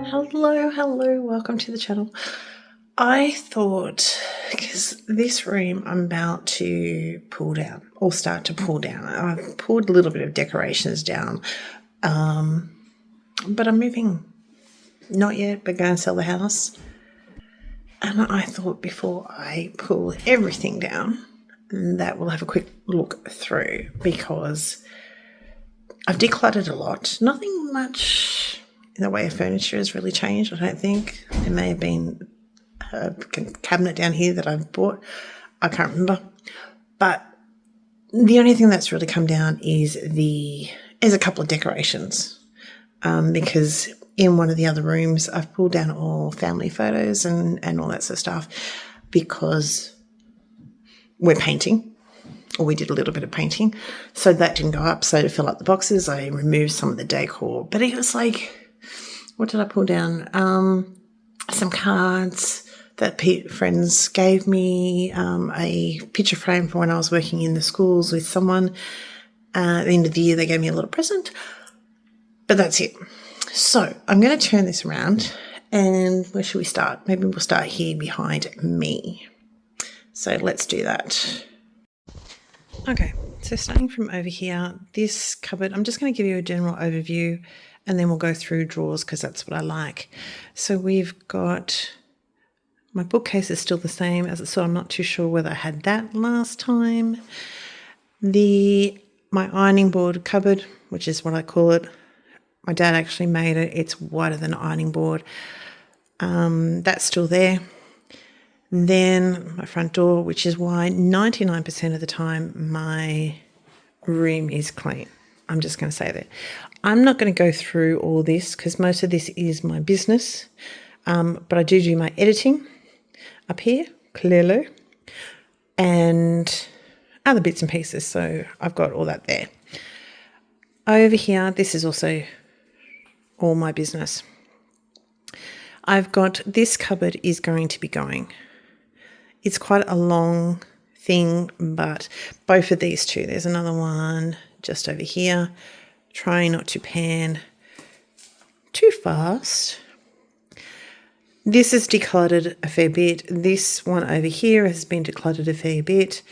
Hello, welcome to the channel. I thought, because this room I'm about to pull down, or start to pull down. I've pulled a little bit of decorations down, but I'm moving. Not yet, but going to sell the house. And I thought before I pull everything down, that we'll have a quick look through, because I've decluttered a lot. Nothing much in the way of furniture has really changed, I don't think. There may have been a cabinet down here that I've bought. I can't remember. But the only thing that's really come down is a couple of decorations, because in one of the other rooms I've pulled down all family photos and all that sort of stuff, because we're painting, or we did a little bit of painting. So that didn't go up. So to fill up the boxes, I removed some of the decor. But it was like, what did I pull down? Some cards that friends gave me, a picture frame for when I was working in the schools with someone. At the end of the year, they gave me a little present. But that's it. So I'm going to turn this around, and where should we start? Maybe we'll start here behind me. So let's do that. Okay, so starting from over here, this cupboard, I'm just going to give you a general overview, and then we'll go through drawers because that's what I like. So we've got, my bookcase is still the same as it, so I'm not too sure whether I had that last time. My ironing board cupboard, which is what I call it, my dad actually made it. It's wider than an ironing board. That's still there. Then my front door, which is why 99% of the time my room is clean. I'm just going to say that. I'm not going to go through all this because most of this is my business, but I do my editing up here, clearly, and other bits and pieces, so I've got all that there. Over here, this is also all my business. I've got, this cupboard is going to be going. It's quite a long thing, but both of these two, there's another one just over here. Trying not to pan too fast. This is decluttered a fair bit. This one over here has been decluttered a fair bit.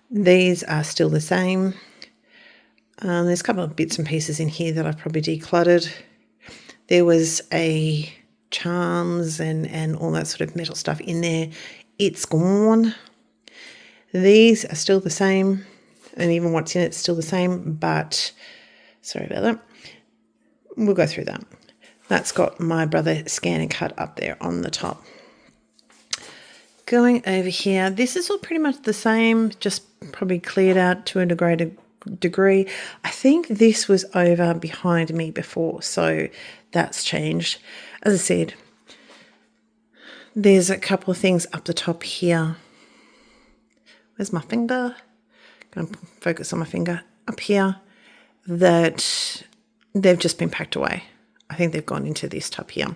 These are still the same. There's a couple of bits and pieces in here that I've probably decluttered. There was a charms and all that sort of metal stuff in there. It's gone. These are still the same, and even what's in it's still the same, but sorry about that. We'll go through that. That's got my brother scan and cut up there on the top. Going over here, this is all pretty much the same, just probably cleared out to a greater degree. I think this was over behind me before, so that's changed. As I said, there's a couple of things up the top here. Where's my finger? Going to focus on my finger. Up here, that they've just been packed away. I think they've gone into this tub here.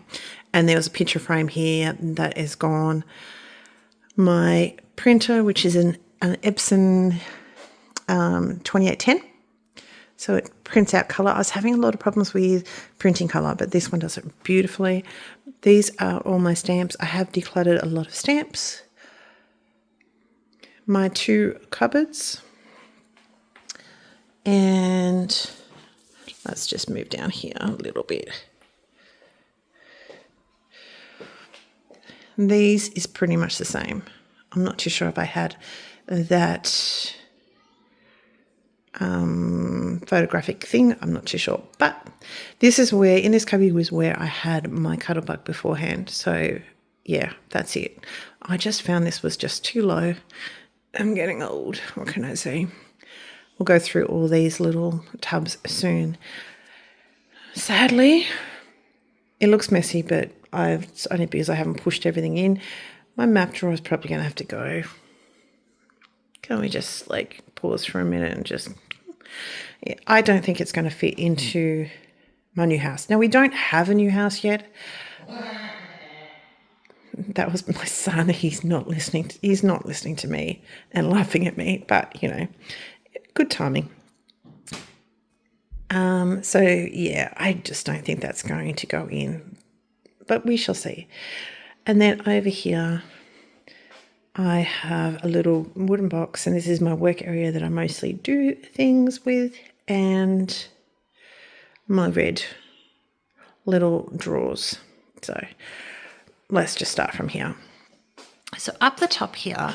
And there was a picture frame here that is gone. My printer, which is an Epson 2810. So it prints out colour. I was having a lot of problems with printing colour, but this one does it beautifully. These are all my stamps. I have decluttered a lot of stamps. My two cupboards. And let's just move down here a little bit. These is pretty much the same. I'm not too sure if I had that photographic thing. I'm not too sure. But this is where, in this cubby was where I had my Cuttlebug beforehand. So yeah, that's it. I just found this was just too low. I'm getting old. What can I say? We'll go through all these little tubs soon. Sadly, it looks messy, but it's only because I haven't pushed everything in. My map drawer is probably going to have to go. Can we just like pause for a minute and just... Yeah, I don't think it's going to fit into my new house. Now, we don't have a new house yet. That was my son. He's not listening to me and laughing at me, but, you know, good timing. So, yeah, I just don't think that's going to go in. but we shall see. And then over here, I have a little wooden box, and this is my work area that I mostly do things with, and my red little drawers. So let's just start from here. So up the top here,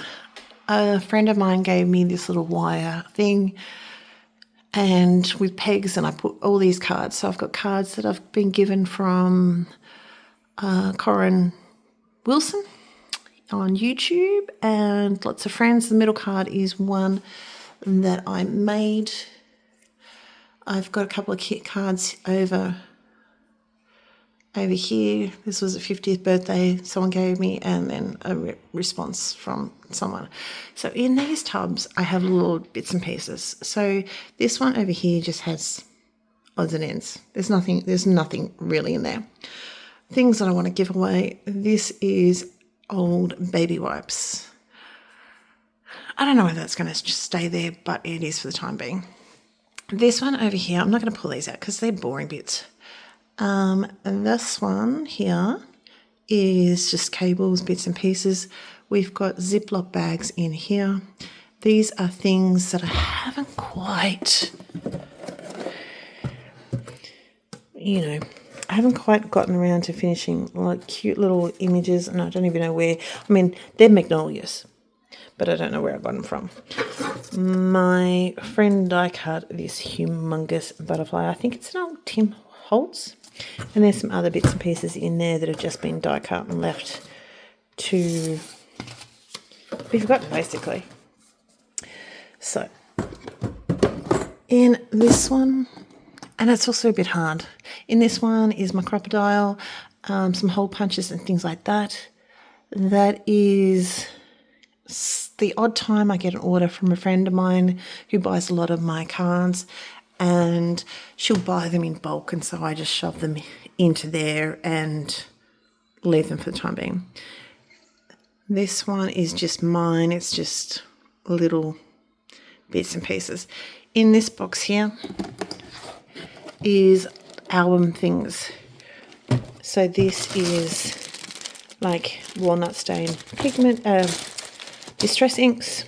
a friend of mine gave me this little wire thing and with pegs, and I put all these cards. So I've got cards that I've been given from Corinne Wilson on YouTube and lots of friends. The middle card is one that I made. I've got a couple of kit cards over here. This was a 50th birthday someone gave me, and then a response from someone. So in these tubs I have little bits and pieces. So this one over here just has odds and ends. There's nothing really in there. Things that I want to give away. This is old baby wipes. I don't know whether that's going to just stay there, but it is for the time being. This one over here, I'm not going to pull these out because they're boring bits. And this one here is just cables, bits and pieces. We've got Ziploc bags in here. These are things that I haven't quite, I haven't quite gotten around to finishing, like cute little images, and I don't even know where. I mean, they're magnolias, but I don't know where I got them from. My friend die cut this humongous butterfly. I think it's an old Tim Holtz. And there's some other bits and pieces in there that have just been die cut and left to be forgotten, basically. So, in this one, and it's also a bit hard. In this one is my crocodile, some hole punches and things like that. That is the odd time I get an order from a friend of mine who buys a lot of my cards, and she'll buy them in bulk, and so I just shove them into there and leave them for the time being. This one is just mine. It's just little bits and pieces. In this box here is album things. So this is like walnut stain pigment, distress inks,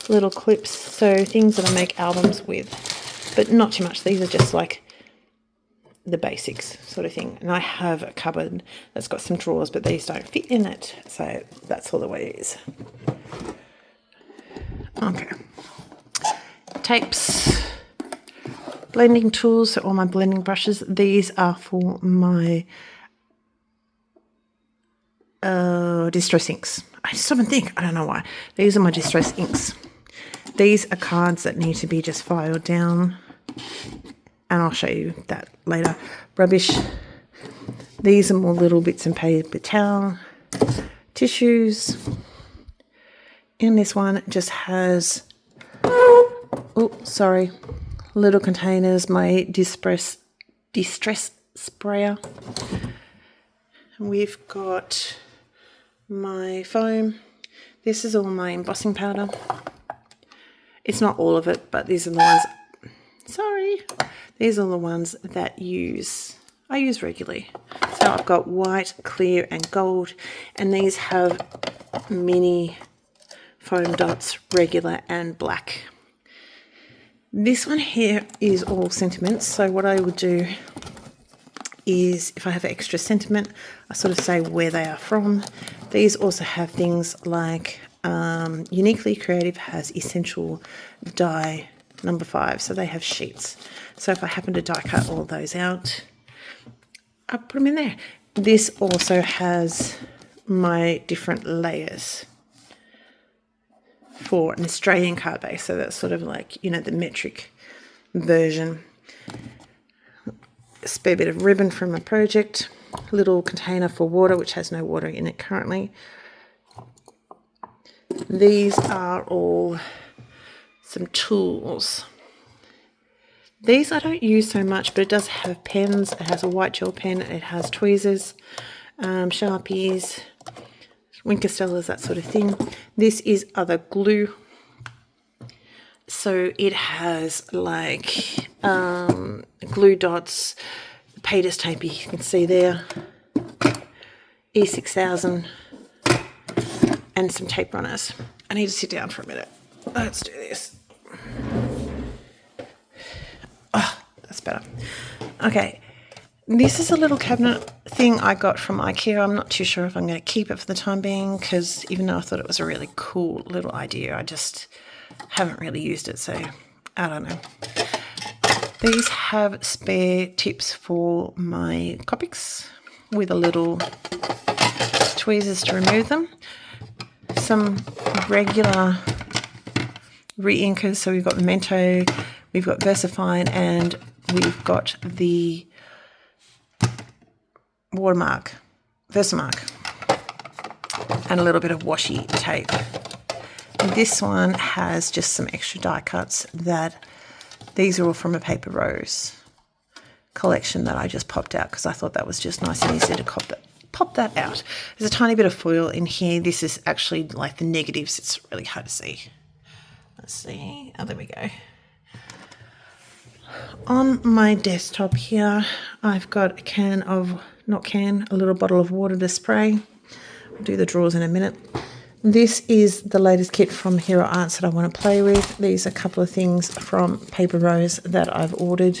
little clips, so things that I make albums with, but not too much. These are just like the basics sort of thing. And I have a cupboard that's got some drawers, but these don't fit in it, so that's all the way it is. Okay. Tapes, blending tools, so all my blending brushes. These are for my distress inks. I stop and think, I don't know why. These are my distress inks. These are cards that need to be just filed down, and I'll show you that later. Rubbish. These are more little bits and paper towel, tissues. And this one just has, little containers, my distress sprayer. We've got my foam. This is all my embossing powder. It's not all of it, but these are the ones, these are the ones that I use regularly. So I've got white, clear and gold, and these have mini foam dots, regular and black. This one here is all sentiments. So what I would do is, if I have extra sentiment, I sort of say where they are from. These also have things like Uniquely Creative has Essential Die number 5, so they have sheets. So if I happen to die cut all those out, I put them in there. This also has my different layers for an Australian card base, so that's sort of like, the metric version. A spare bit of ribbon from a project, a little container for water, which has no water in it currently. These are all some tools. These I don't use so much, but it does have pens. It has a white gel pen, it has tweezers, Sharpies, Wink Castellas, that sort of thing. This is other glue. So it has like glue dots, Pater's tape, you can see there. E6000 and some tape runners. I need to sit down for a minute. Let's do this. Oh, that's better. Okay. This is a little cabinet thing I got from IKEA. I'm not too sure if I'm going to keep it for the time being, because even though I thought it was a really cool little idea, I just haven't really used it, so I don't know. These have spare tips for my Copics with a little tweezers to remove them. Some regular re-inkers, so we've got Memento, we've got VersaFine, and we've got the Watermark, Versamark, and a little bit of washi tape. And this one has just some extra die cuts that these are all from a Paper Rose collection that I just popped out because I thought that was just nice and easy to pop that out. There's a tiny bit of foil in here. This is actually like the negatives. It's really hard to see. Let's see. Oh, there we go. On my desktop here, I've got a little bottle of water to spray. I'll do the drawers in a minute. This is the latest kit from Hero Arts that I want to play with. These are a couple of things from Paper Rose that I've ordered,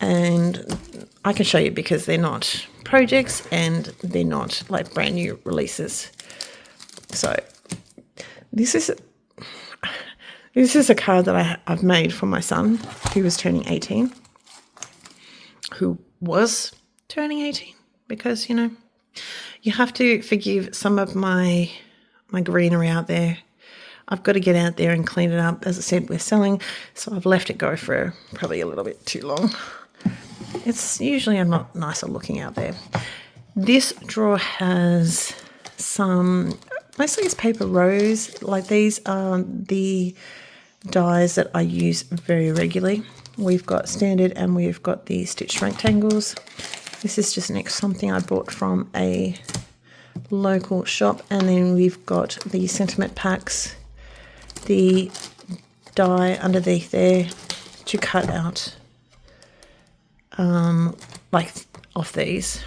and I can show you because they're not projects and they're not like brand new releases. So this is a card that I've made for my son who was turning 18, because, you know, you have to forgive some of my greenery out there. I've got to get out there and clean it up. As I said, we're selling, so I've let it go for probably a little bit too long. It's usually a lot nicer looking out there. This drawer has mostly it's Paper Rose. Like, these are the dies that I use very regularly. We've got standard and we've got the stitched rectangles. This is just something I bought from a local shop, and then we've got the sentiment packs, the die underneath there to cut out like off these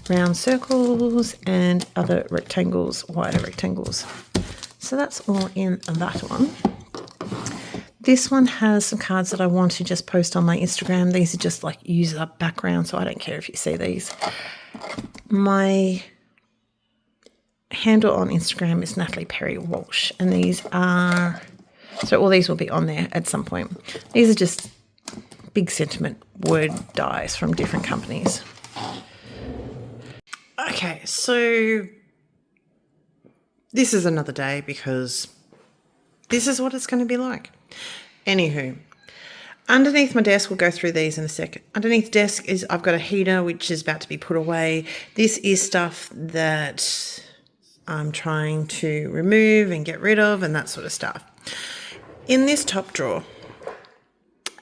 round circles and other rectangles, wider rectangles. So that's all in that one. This one has some cards that I want to just post on my Instagram. These are just like user background, so I don't care if you see these. My handle on Instagram is Natalie Perry Walsh, and these are, so all these will be on there at some point. These are just big sentiment word dies from different companies. Okay, so this is another day because this is what it's going to be like. Anywho, underneath my desk, we'll go through these in a second. Underneath the desk is, I've got a heater which is about to be put away. This is stuff that I'm trying to remove and get rid of and that sort of stuff. In this top drawer,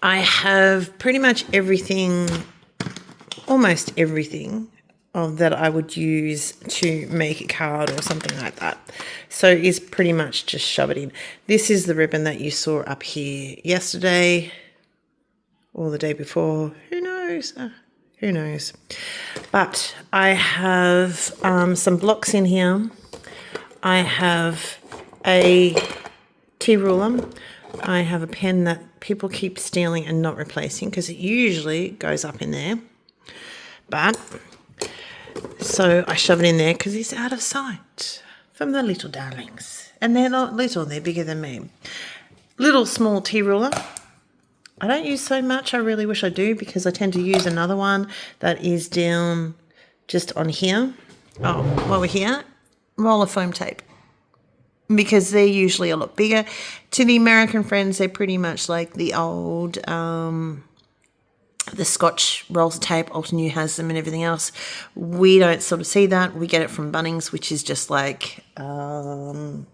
I have pretty much everything, almost everything that I would use to make a card or something like that. So it's pretty much just shove it in. This is the ribbon that you saw up here yesterday or the day before. Who knows? Who knows? But I have some blocks in here. I have a tea ruler. I have a pen that people keep stealing and not replacing because it usually goes up in there. But so I shove it in there because it's out of sight from the little darlings. And they're not little, they're bigger than me. Little small tea ruler. I don't use so much. I really wish I do, because I tend to use another one that is down just on here. Oh, while we're here, roll of foam tape, because they're usually a lot bigger. To the American friends, they're pretty much like the old the Scotch rolls of tape. Alton has them and everything else. We don't sort of see that. We get it from Bunnings, which is just like Home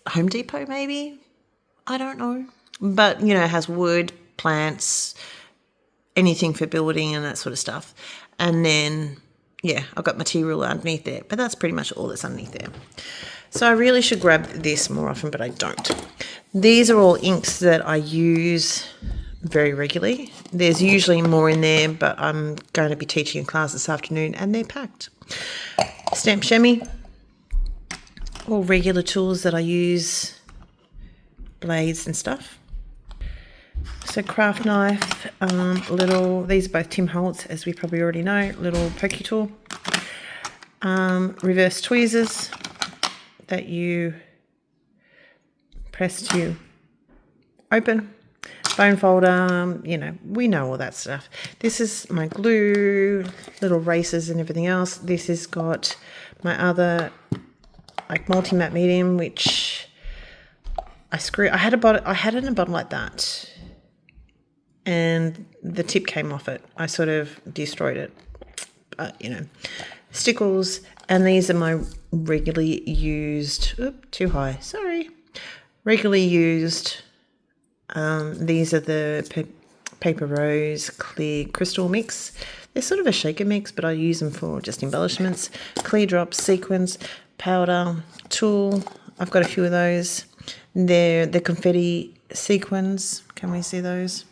Depot maybe. I don't know. But, you know, it has wood, plants, anything for building and that sort of stuff. And then, yeah, I've got my tea ruler underneath there. But that's pretty much all that's underneath there. So I really should grab this more often, but I don't. These are all inks that I use very regularly. There's usually more in there, but I'm going to be teaching a class this afternoon and they're packed. Stamp chamois, all regular tools that I use, blades and stuff. So craft knife, these are both Tim Holtz, as we probably already know, little pokey tool. Reverse tweezers that you press to open. Bone folder, we know all that stuff. This is my glue, little racers and everything else. This has got my other multi-mat medium, which I had it in a bottle like that, and the tip came off it. I sort of destroyed it, but stickles. And these are my regularly used, regularly used. These are the Paper Rose Clear Crystal Mix. They're sort of a shaker mix, but I use them for just embellishments. Clear drops, sequins, powder, tulle. I've got a few of those. They're the confetti sequins. Can we see those?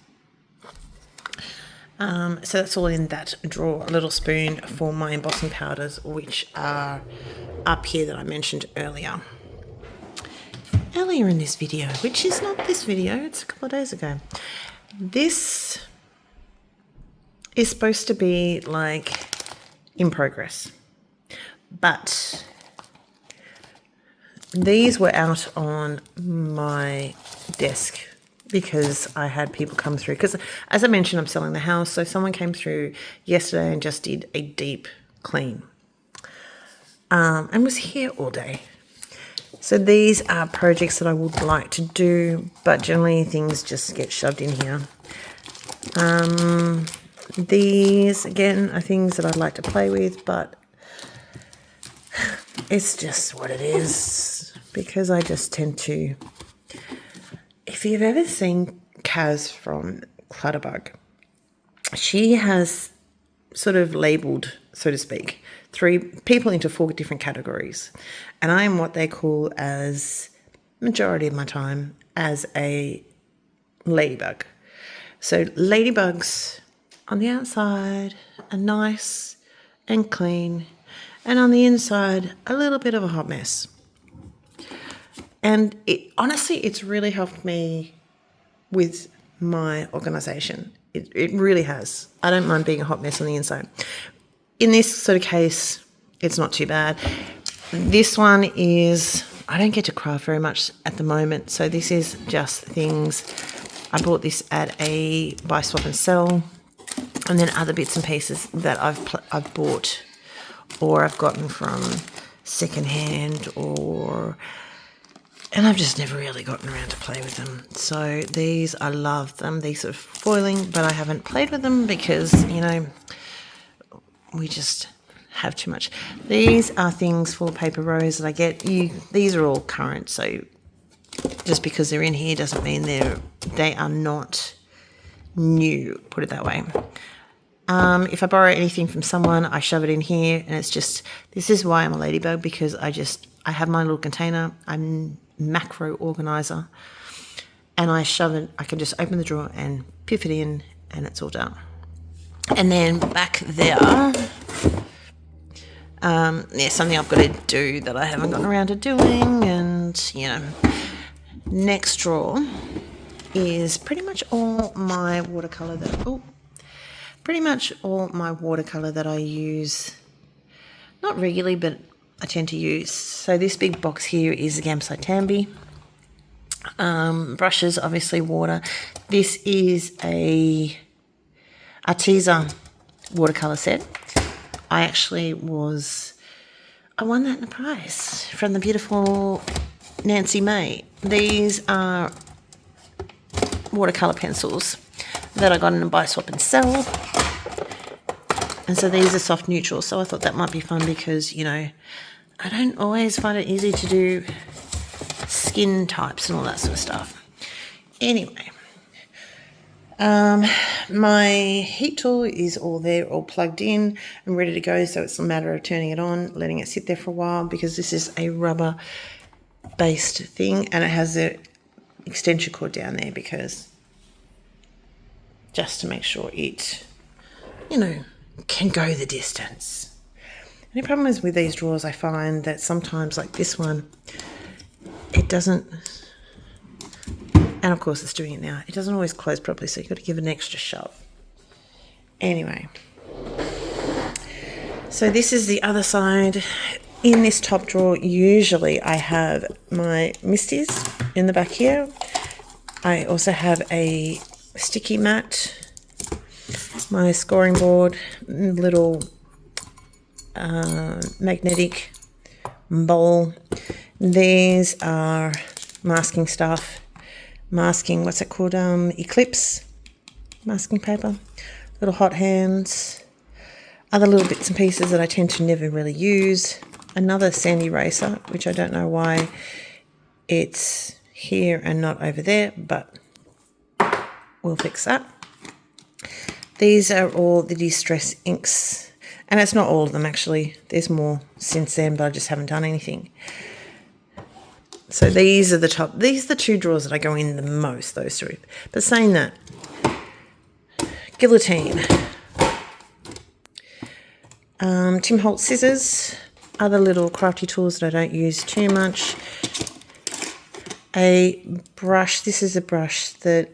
So that's all in that drawer. A little spoon for my embossing powders, which are up here that I mentioned earlier in this video, which is not this video, it's a couple of days ago. This is supposed to be in progress, but these were out on my desk because I had people come through, because as I mentioned, I'm selling the house, so someone came through yesterday and just did a deep clean, and was here all day. So these are projects that I would like to do, but generally things just get shoved in here. These, again, are things that I'd like to play with, but it's just what it is, because I just tend to... If you've ever seen Kaz from Clutterbug, she has sort of labelled, so to speak, 3 people into 4 different categories. And I am what they call, as majority of my time, as a ladybug. So ladybugs on the outside are nice and clean, and on the inside, a little bit of a hot mess. And honestly, it's really helped me with my organisation. It really has. I don't mind being a hot mess on the inside. In this sort of case, it's not too bad. This one is, I don't get to craft very much at the moment, so this is just things. I bought this at a buy, swap and sell, and then other bits and pieces that I've bought or I've gotten from secondhand, and I've just never really gotten around to play with them. So these, I love them. These sort of foiling, but I haven't played with them because, we just have too much. These are things for Paper Rose that I get. These are all current, so just because they're in here doesn't mean they are not new, put it that way. If I borrow anything from someone, I shove it in here, and it's just, this is why I'm a ladybug, because I have my little container. I'm macro organizer, and I shove it. I can just open the drawer and piff it in, and it's all done. And then back there, something I've got to do that I haven't gotten around to doing, and next drawer is pretty much all my watercolor that I use, not regularly, but I tend to use. So this big box here is the Gamsite Tambi. Brushes, obviously water. This is a Arteza watercolor set. I won that in a prize from the beautiful Nancy May. These are watercolor pencils that I got in a buy, swap and sell. And so these are soft neutral. So I thought that might be fun because, I don't always find it easy to do skin types and all that sort of stuff. Anyway, my heat tool is all there, all plugged in and ready to go. So it's a matter of turning it on, letting it sit there for a while, because this is a rubber based thing and it has the extension cord down there, because just to make sure it, can go the distance. The problem is with these drawers, I find that sometimes, like this one, it doesn't, and of course it's doing it now, it doesn't always close properly, so you've got to give it an extra shove. Anyway, so this is the other side. In this top drawer, usually I have my misties in the back here. I also have a sticky mat, my scoring board, little magnetic bowl. These are masking stuff, what's it called, Eclipse masking paper, little hot hands, other little bits and pieces that I tend to never really use. Another sand eraser, which I don't know why it's here and not over there, but we'll fix that. These are all the distress inks, and it's not all of them actually. There's more since then, but I just haven't done anything. So these are the top. These are the two drawers that I go in the most, those two. But saying that, guillotine, Tim Holtz scissors, other little crafty tools that I don't use too much. A brush. This is a brush that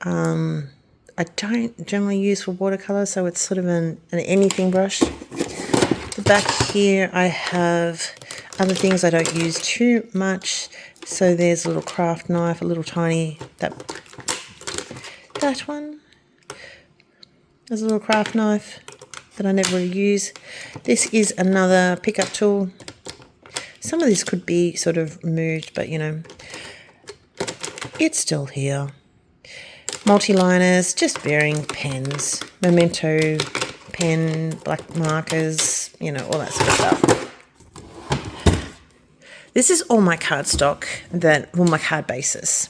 I don't generally use for watercolour, so it's sort of an anything brush. The back here I have other things I don't use too much. So there's a little craft knife, a little tiny, that one. There's a little craft knife that I never really use. This is another pickup tool. Some of this could be sort of removed, but you know, it's still here. Multi-liners, just varying pens, memento pen, black markers, you know, all that sort of stuff. This is all my cardstock, my card bases.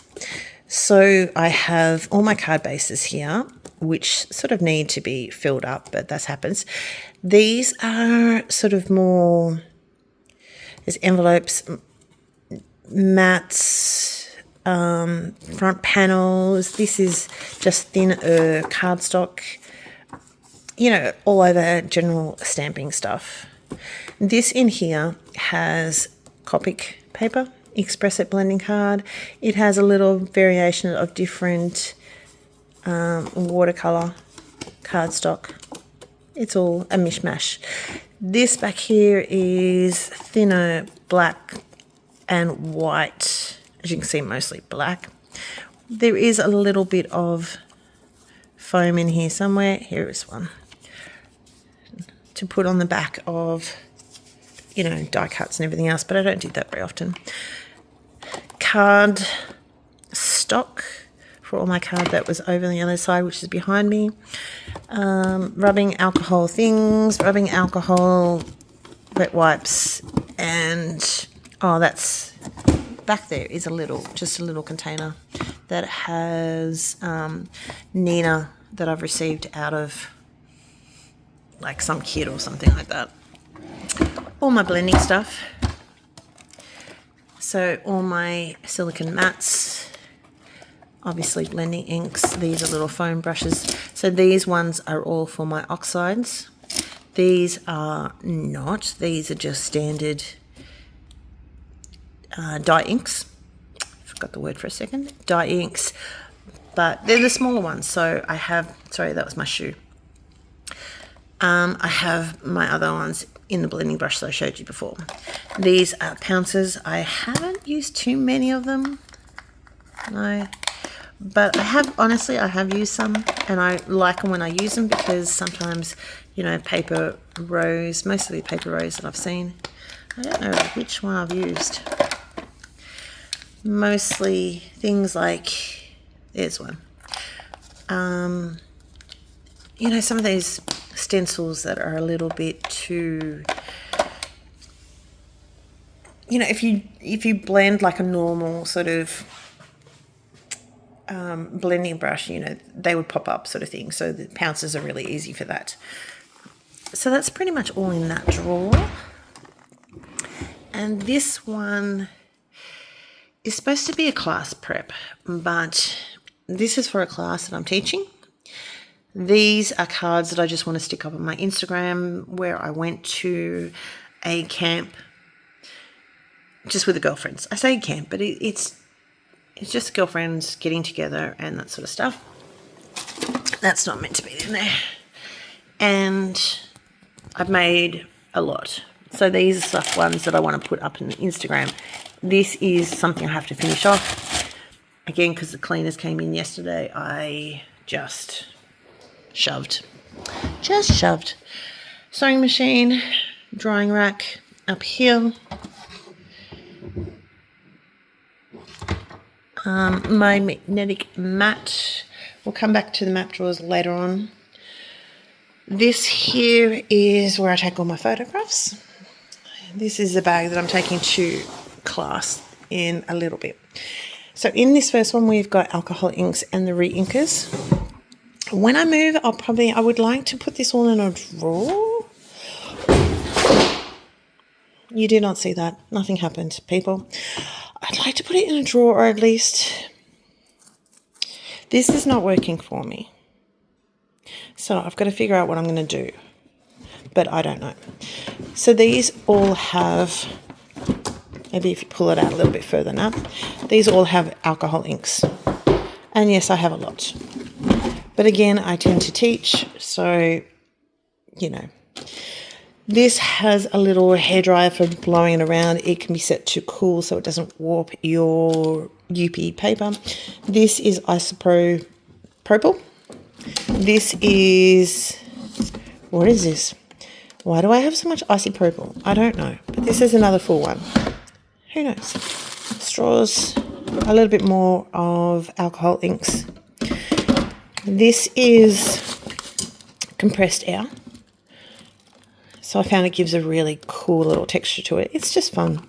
So I have all my card bases here, which sort of need to be filled up, but that happens. These are sort of more, there's envelopes, mats, front panels. This is just thinner cardstock, you know, all over general stamping stuff. This in here has Copic paper, Express It blending card. It has a little variation of different watercolor cardstock. It's all a mishmash. This back here is thinner black and white. As you can see, mostly black. There is a little bit of foam in here somewhere. Here is one to put on the back of, you know, die cuts and everything else, but I don't do that very often. Card stock for all my card that was over on the other side, which is behind me. Rubbing alcohol things, rubbing alcohol, wet wipes, and that's back there is just a little container that has Nina that I've received out of like some kit or something like that. All my blending stuff. So all my silicone mats, obviously blending inks. These are little foam brushes. So these ones are all for my oxides. These are not. These are just standard dye inks. Forgot the word for a second. Dye inks, but they're the smaller ones. So I have, sorry, that was my shoe. I have my other ones in the blending brush that I showed you before. These are pouncers. I haven't used too many of them. No. But I have used some, and I like them when I use them because sometimes, you know, paper rose, mostly paper rose that I've seen. I don't know which one I've used. Mostly things like, there's one. You know, some of these stencils that are a little bit too, you know, if you blend like a normal sort of blending brush, you know, they would pop up sort of thing. So the pouncers are really easy for that. So that's pretty much all in that drawer. And this one is supposed to be a class prep, but this is for a class that I'm teaching. These are cards that I just want to stick up on my Instagram, where I went to a camp just with the girlfriends. I say camp, but it's just girlfriends getting together and that sort of stuff. That's not meant to be in there. And I've made a lot. So these are ones that I want to put up on Instagram. This is something I have to finish off. Again, because the cleaners came in yesterday, I just shoved. Sewing machine, drying rack up here. My magnetic mat. We'll come back to the map drawers later on. This here is where I take all my photographs. This is a bag that I'm taking to class in a little bit. So in this first one, we've got alcohol inks and the re-inkers. When I move, I would like to put this all in a drawer. You did not see that. Nothing happened, people. I'd like to put it in a drawer, or at least this is not working for me. So I've got to figure out what I'm going to do, but I don't know. So these all have, maybe if you pull it out a little bit further now, these all have alcohol inks. And yes, I have a lot. But again, I tend to teach, so, you know. This has a little hairdryer for blowing it around. It can be set to cool so it doesn't warp your UP paper. This is isopropyl. This is, what is this? Why do I have so much isopropyl? I don't know, but this is another full one. Who knows? Straws, a little bit more of alcohol inks. This is compressed air. So I found it gives a really cool little texture to it. It's just fun.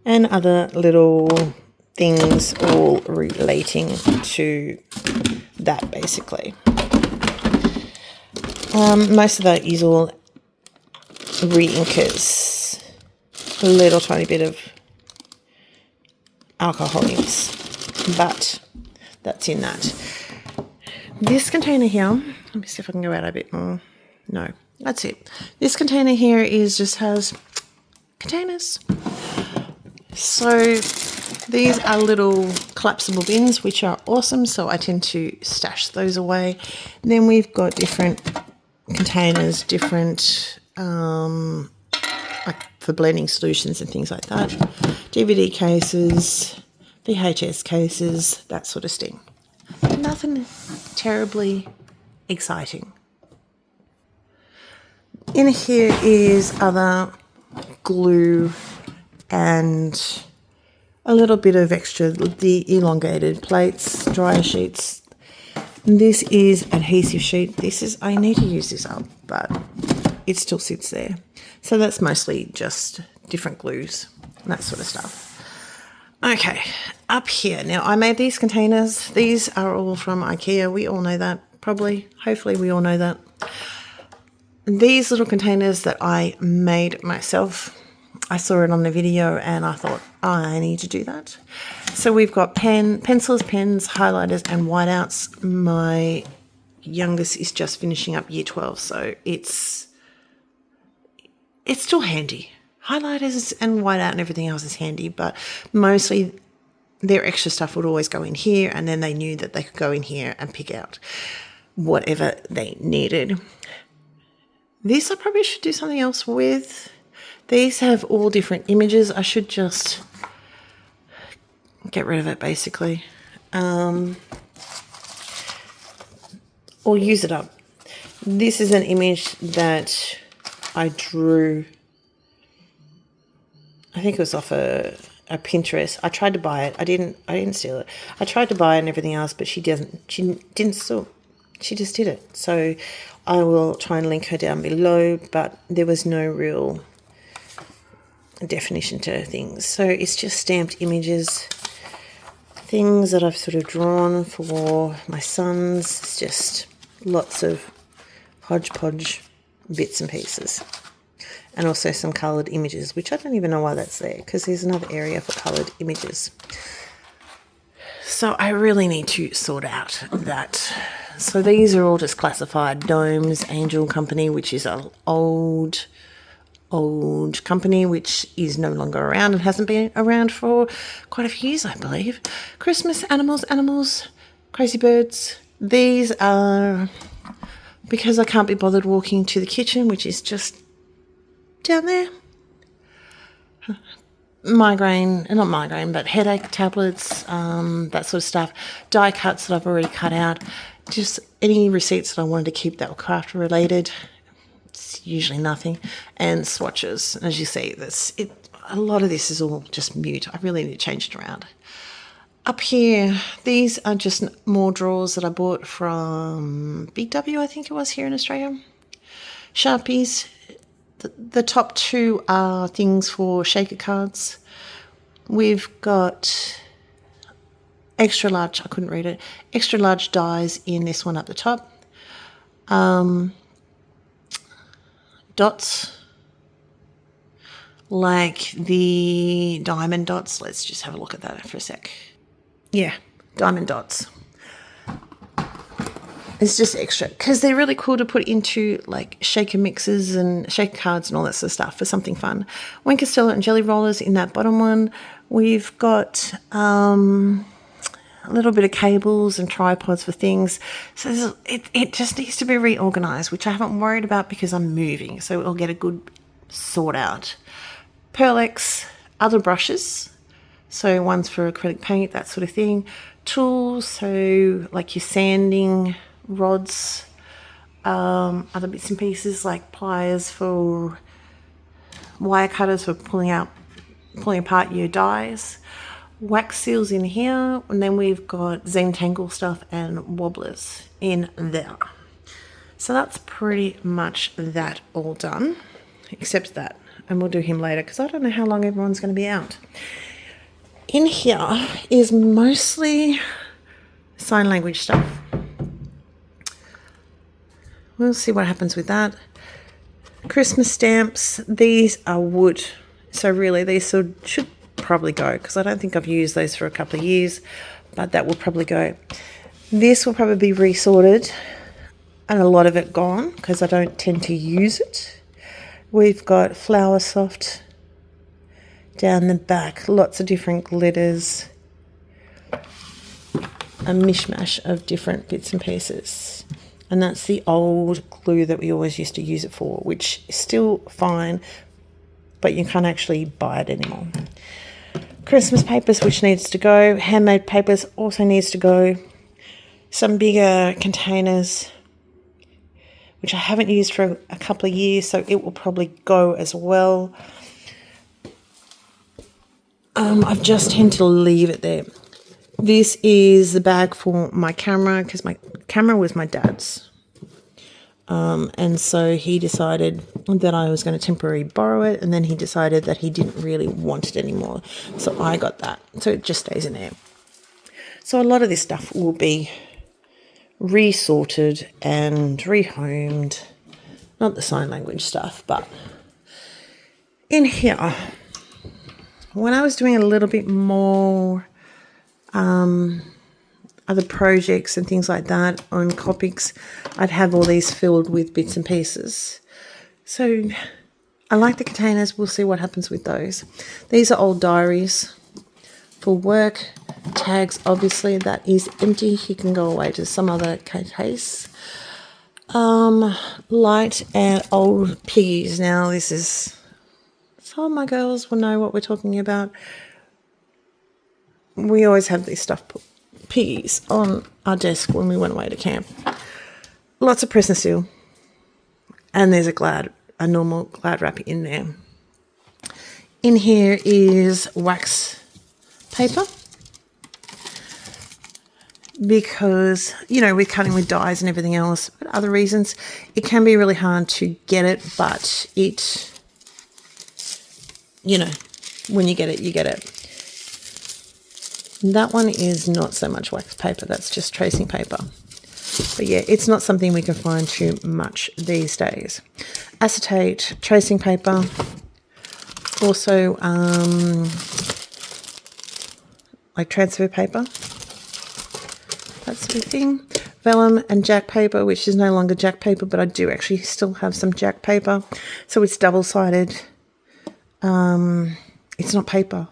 And other little things all relating to that, basically. Most of that is all re-inkers. A little tiny bit of alcohol inks. But that's in that. This container here, let me see if I can go out a bit more. No. That's it. This container here just has containers. So these are little collapsible bins, which are awesome. So I tend to stash those away. And then we've got different containers, different like for blending solutions and things like that. DVD cases, VHS cases, that sort of thing. Nothing terribly exciting. In here is other glue and a little bit of extra, the elongated plates, dryer sheets. This is adhesive sheet. I need to use this up, but it still sits there. So that's mostly just different glues and that sort of stuff. Okay, up here. Now, I made these containers. These are all from IKEA. We all know that, probably. Hopefully we all know that. These little containers that I made myself, I saw it on the video and I thought, I need to do that. So we've got pencils, pens, highlighters and whiteouts. My youngest is just finishing up year 12, so it's still handy. Highlighters and whiteout and everything else is handy, but mostly their extra stuff would always go in here, and then they knew that they could go in here and pick out whatever they needed. This I probably should do something else with. These have all different images. I should just get rid of it, basically. Or use it up. This is an image that I drew. I think it was off a Pinterest. I tried to buy it. I didn't steal it. I tried to buy it and everything else, but she didn't steal. She just did it. So I will try and link her down below, but there was no real definition to things. So it's just stamped images, things that I've sort of drawn for my sons. It's just lots of hodgepodge bits and pieces. And also some coloured images, which I don't even know why that's there, because there's another area for coloured images. So I really need to sort out that So these are all just classified. Domes Angel Company, which is an old company which is no longer around and hasn't been around for quite a few years, I believe. Christmas animals, crazy birds. These are because I can't be bothered walking to the kitchen, which is just down there. Not migraine, but headache tablets, that sort of stuff. Die cuts that I've already cut out. Just any receipts that I wanted to keep that were craft related. It's usually nothing. And swatches. As you see, a lot of this is all just mute. I really need to change it around. Up here, these are just more drawers that I bought from Big W, I think it was, here in Australia. Sharpies. The top two are things for shaker cards. We've got extra large, I couldn't read it, extra large dies in this one up the top. Dots, like the diamond dots. Let's just have a look at that for a sec. Yeah, diamond dots. It's just extra because they're really cool to put into like shaker mixes and shaker cards and all that sort of stuff for something fun. Wayne Costello and jelly rollers in that bottom one. We've got a little bit of cables and tripods for things. So it just needs to be reorganized, which I haven't worried about because I'm moving. So it'll get a good sort out. Pearlex, other brushes. So one's for acrylic paint, that sort of thing. Tools, so like your sanding rods, other bits and pieces like pliers for wire cutters for pulling apart your dies, wax seals in here, and then we've got Zentangle stuff and wobblers in there. So that's pretty much that all done, except that, and we'll do him later because I don't know how long everyone's going to be out. In here is mostly sign language stuff. We'll see what happens with that. Christmas stamps. These are wood. So really these should probably go because I don't think I've used those for a couple of years, but that will probably go. This will probably be resorted and a lot of it gone because I don't tend to use it. We've got Flower Soft down the back. Lots of different glitters. A mishmash of different bits and pieces. And that's the old glue that we always used to use it for, which is still fine, but you can't actually buy it anymore. Christmas papers, which needs to go. Handmade papers also needs to go. Some bigger containers, which I haven't used for a couple of years, so it will probably go as well. I just tend to leave it there. This is the bag for my camera because my camera was my dad's. And so he decided that I was going to temporarily borrow it, and then he decided that he didn't really want it anymore. So I got that. So it just stays in there. So a lot of this stuff will be resorted and rehomed. Not the sign language stuff, but in here, when I was doing a little bit more other projects and things like that on Copics, I'd have all these filled with bits and pieces. So I like the containers. We'll see what happens with those. These are old diaries for work. Tags, obviously, that is empty. He can go away to some other case. Light and old piggies. Now this is, some of my girls will know what we're talking about. We always have these stuffed piggies on our desk when we went away to camp. Lots of press and seal. And there's a normal Glad wrap in there. In here is wax paper. Because, we're cutting with dies and everything else, but other reasons, it can be really hard to get it, but it, when you get it, you get it. That one is not so much wax paper, that's just tracing paper. But yeah, it's not something we can find too much these days. Acetate, tracing paper, also like transfer paper, that sort of thing. vellum and jack paper, which is no longer jack paper, but I do actually still have some jack paper. So it's double-sided. It's not paper.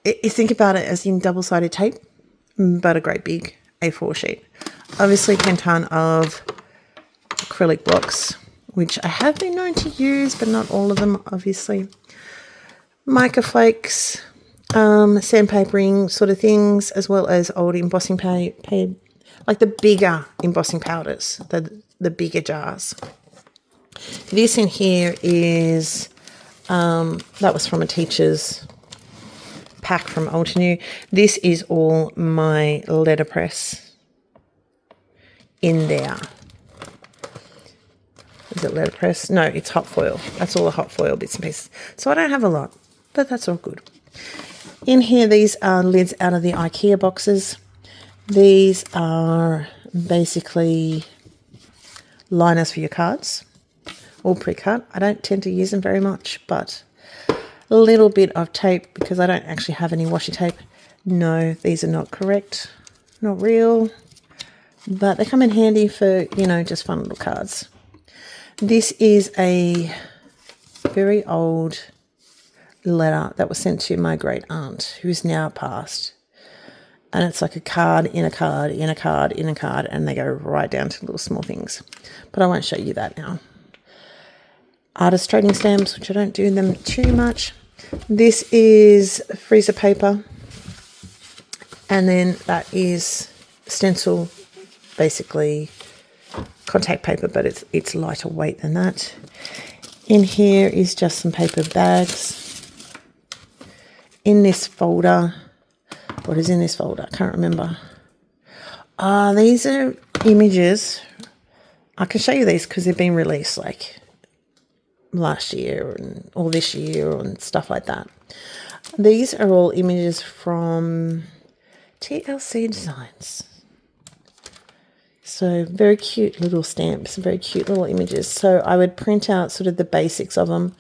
You think about it as in double-sided tape, but a great big A4 sheet. Obviously, a ton of acrylic blocks, which I have been known to use, but not all of them, obviously. Mica flakes, sandpapering sort of things, as well as old embossing paper, like the bigger embossing powders, the bigger jars. This in here is, that was from a teacher's pack from Old to New. This is all my letterpress in there. Is it letterpress? No, it's hot foil. That's all the hot foil bits and pieces. So I don't have a lot, but that's all good. In here, these are lids out of the IKEA boxes. These are basically liners for your cards, all pre-cut. I don't tend to use them very much, but a little bit of tape because I don't actually have any washi tape. No, these are not correct, not real, but they come in handy for, you know, just fun little cards. This is a very old letter that was sent to my great aunt, who is now passed. And it's like a card in a card in a card in a card, and they go right down to little small things. But I won't show you that now. Artist trading stamps, which I don't do them too much. This is freezer paper, and then that is stencil, basically contact paper, but it's lighter weight than that. In here is just some paper bags. In this folder, what is in this folder? I can't remember. These are images. I can show you these because they've been released like last year or this year and stuff like that. These are all images from TLC Designs. So very cute little stamps, very cute little images. So I would print out sort of the basics of them,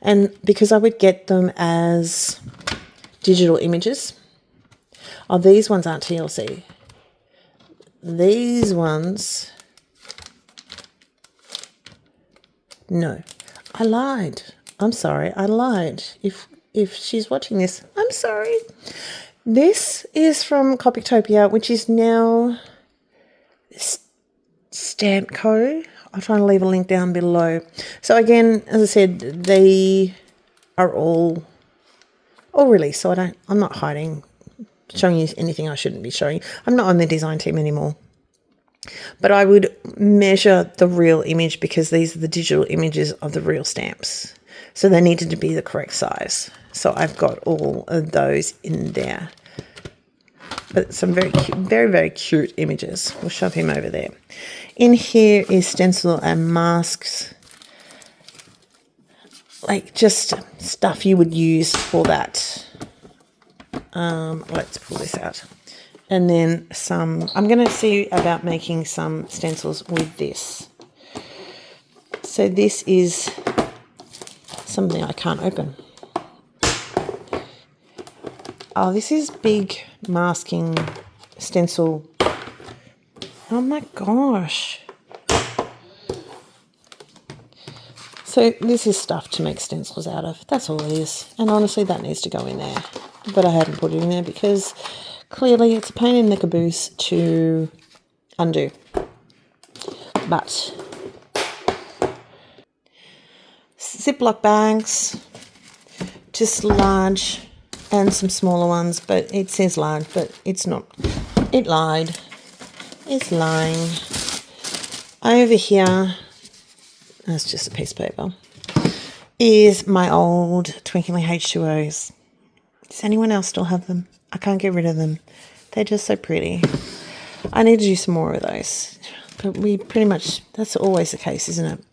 and because I would get them as digital images. Oh, these ones aren't TLC. These ones, no. I lied. I'm sorry. I lied. If she's watching this, I'm sorry. This is from Copytopia, which is now Stamp Co. I'll try and leave a link down below. So again, as I said, they are all released. So I'm not showing you anything I shouldn't be showing. I'm not on the design team anymore. But I would measure the real image because these are the digital images of the real stamps. So they needed to be the correct size. So I've got all of those in there. But some very cute, very, very cute images. We'll shove him over there. In here is stencil and masks. Like just stuff you would use for that. Let's pull this out. And then I'm going to see about making some stencils with this. So this is something I can't open. Oh, this is big masking stencil. Oh my gosh. So this is stuff to make stencils out of. That's all it is. And honestly, that needs to go in there. But I hadn't put it in there because clearly it's a pain in the caboose to undo. But Ziploc bags, just large and some smaller ones, but it says large, but it's not. It lied. It's lying. Over here, that's just a piece of paper, is my old Twinkling H2Os. Does anyone else still have them? I can't get rid of them. They're just so pretty. I need to do some more of those. But we pretty much, that's always the case, isn't it?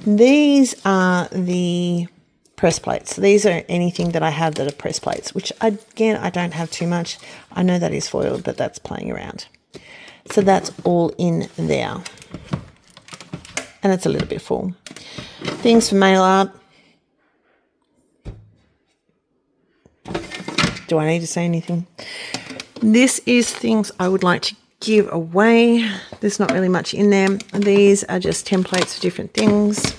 These are the press plates. These are anything that I have that are press plates, which again, I don't have too much. I know that is foiled, but that's playing around. So that's all in there. And it's a little bit full. Things for mail art. Do I need to say anything? This is things I would like to give away. There's not really much in there. These are just templates for different things.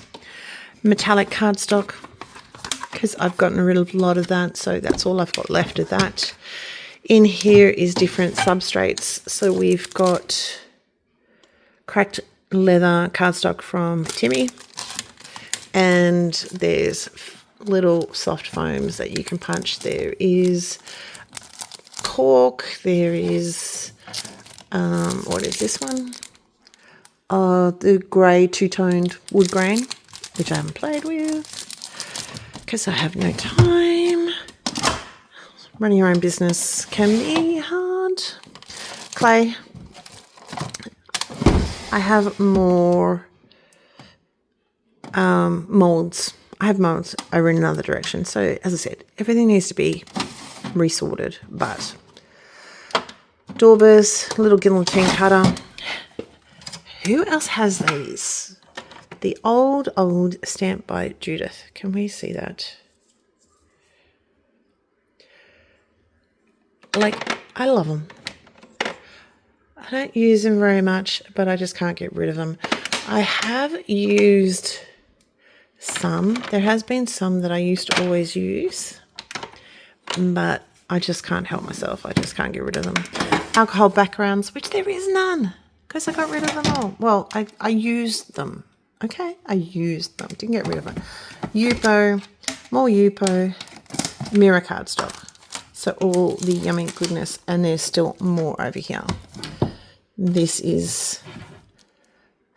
Metallic cardstock, because I've gotten rid of a lot of that, so that's all I've got left of that. In here is different substrates. So we've got cracked leather cardstock from Timmy, and there's little soft foams that you can punch. There is cork, there is what is this one? The grey two-toned wood grain, which I haven't played with because I have no time. Running your own business can be hard. Clay. I have more moulds. I have moulds over in another direction. So, as I said, everything needs to be resorted. But daubers, little guillotine cutter. Who else has these? The old stamp by Judith. Can we see that? Like, I love them. I don't use them very much, but I just can't get rid of them. I have used some. There has been some that I used to always use, but I just can't help myself. I just can't get rid of them. Alcohol backgrounds, which there is none, because I got rid of them all. Well, I used them. Okay, I used them. Didn't get rid of them. Yupo, more Yupo, mirror cardstock. So all the yummy goodness, and there's still more over here. This is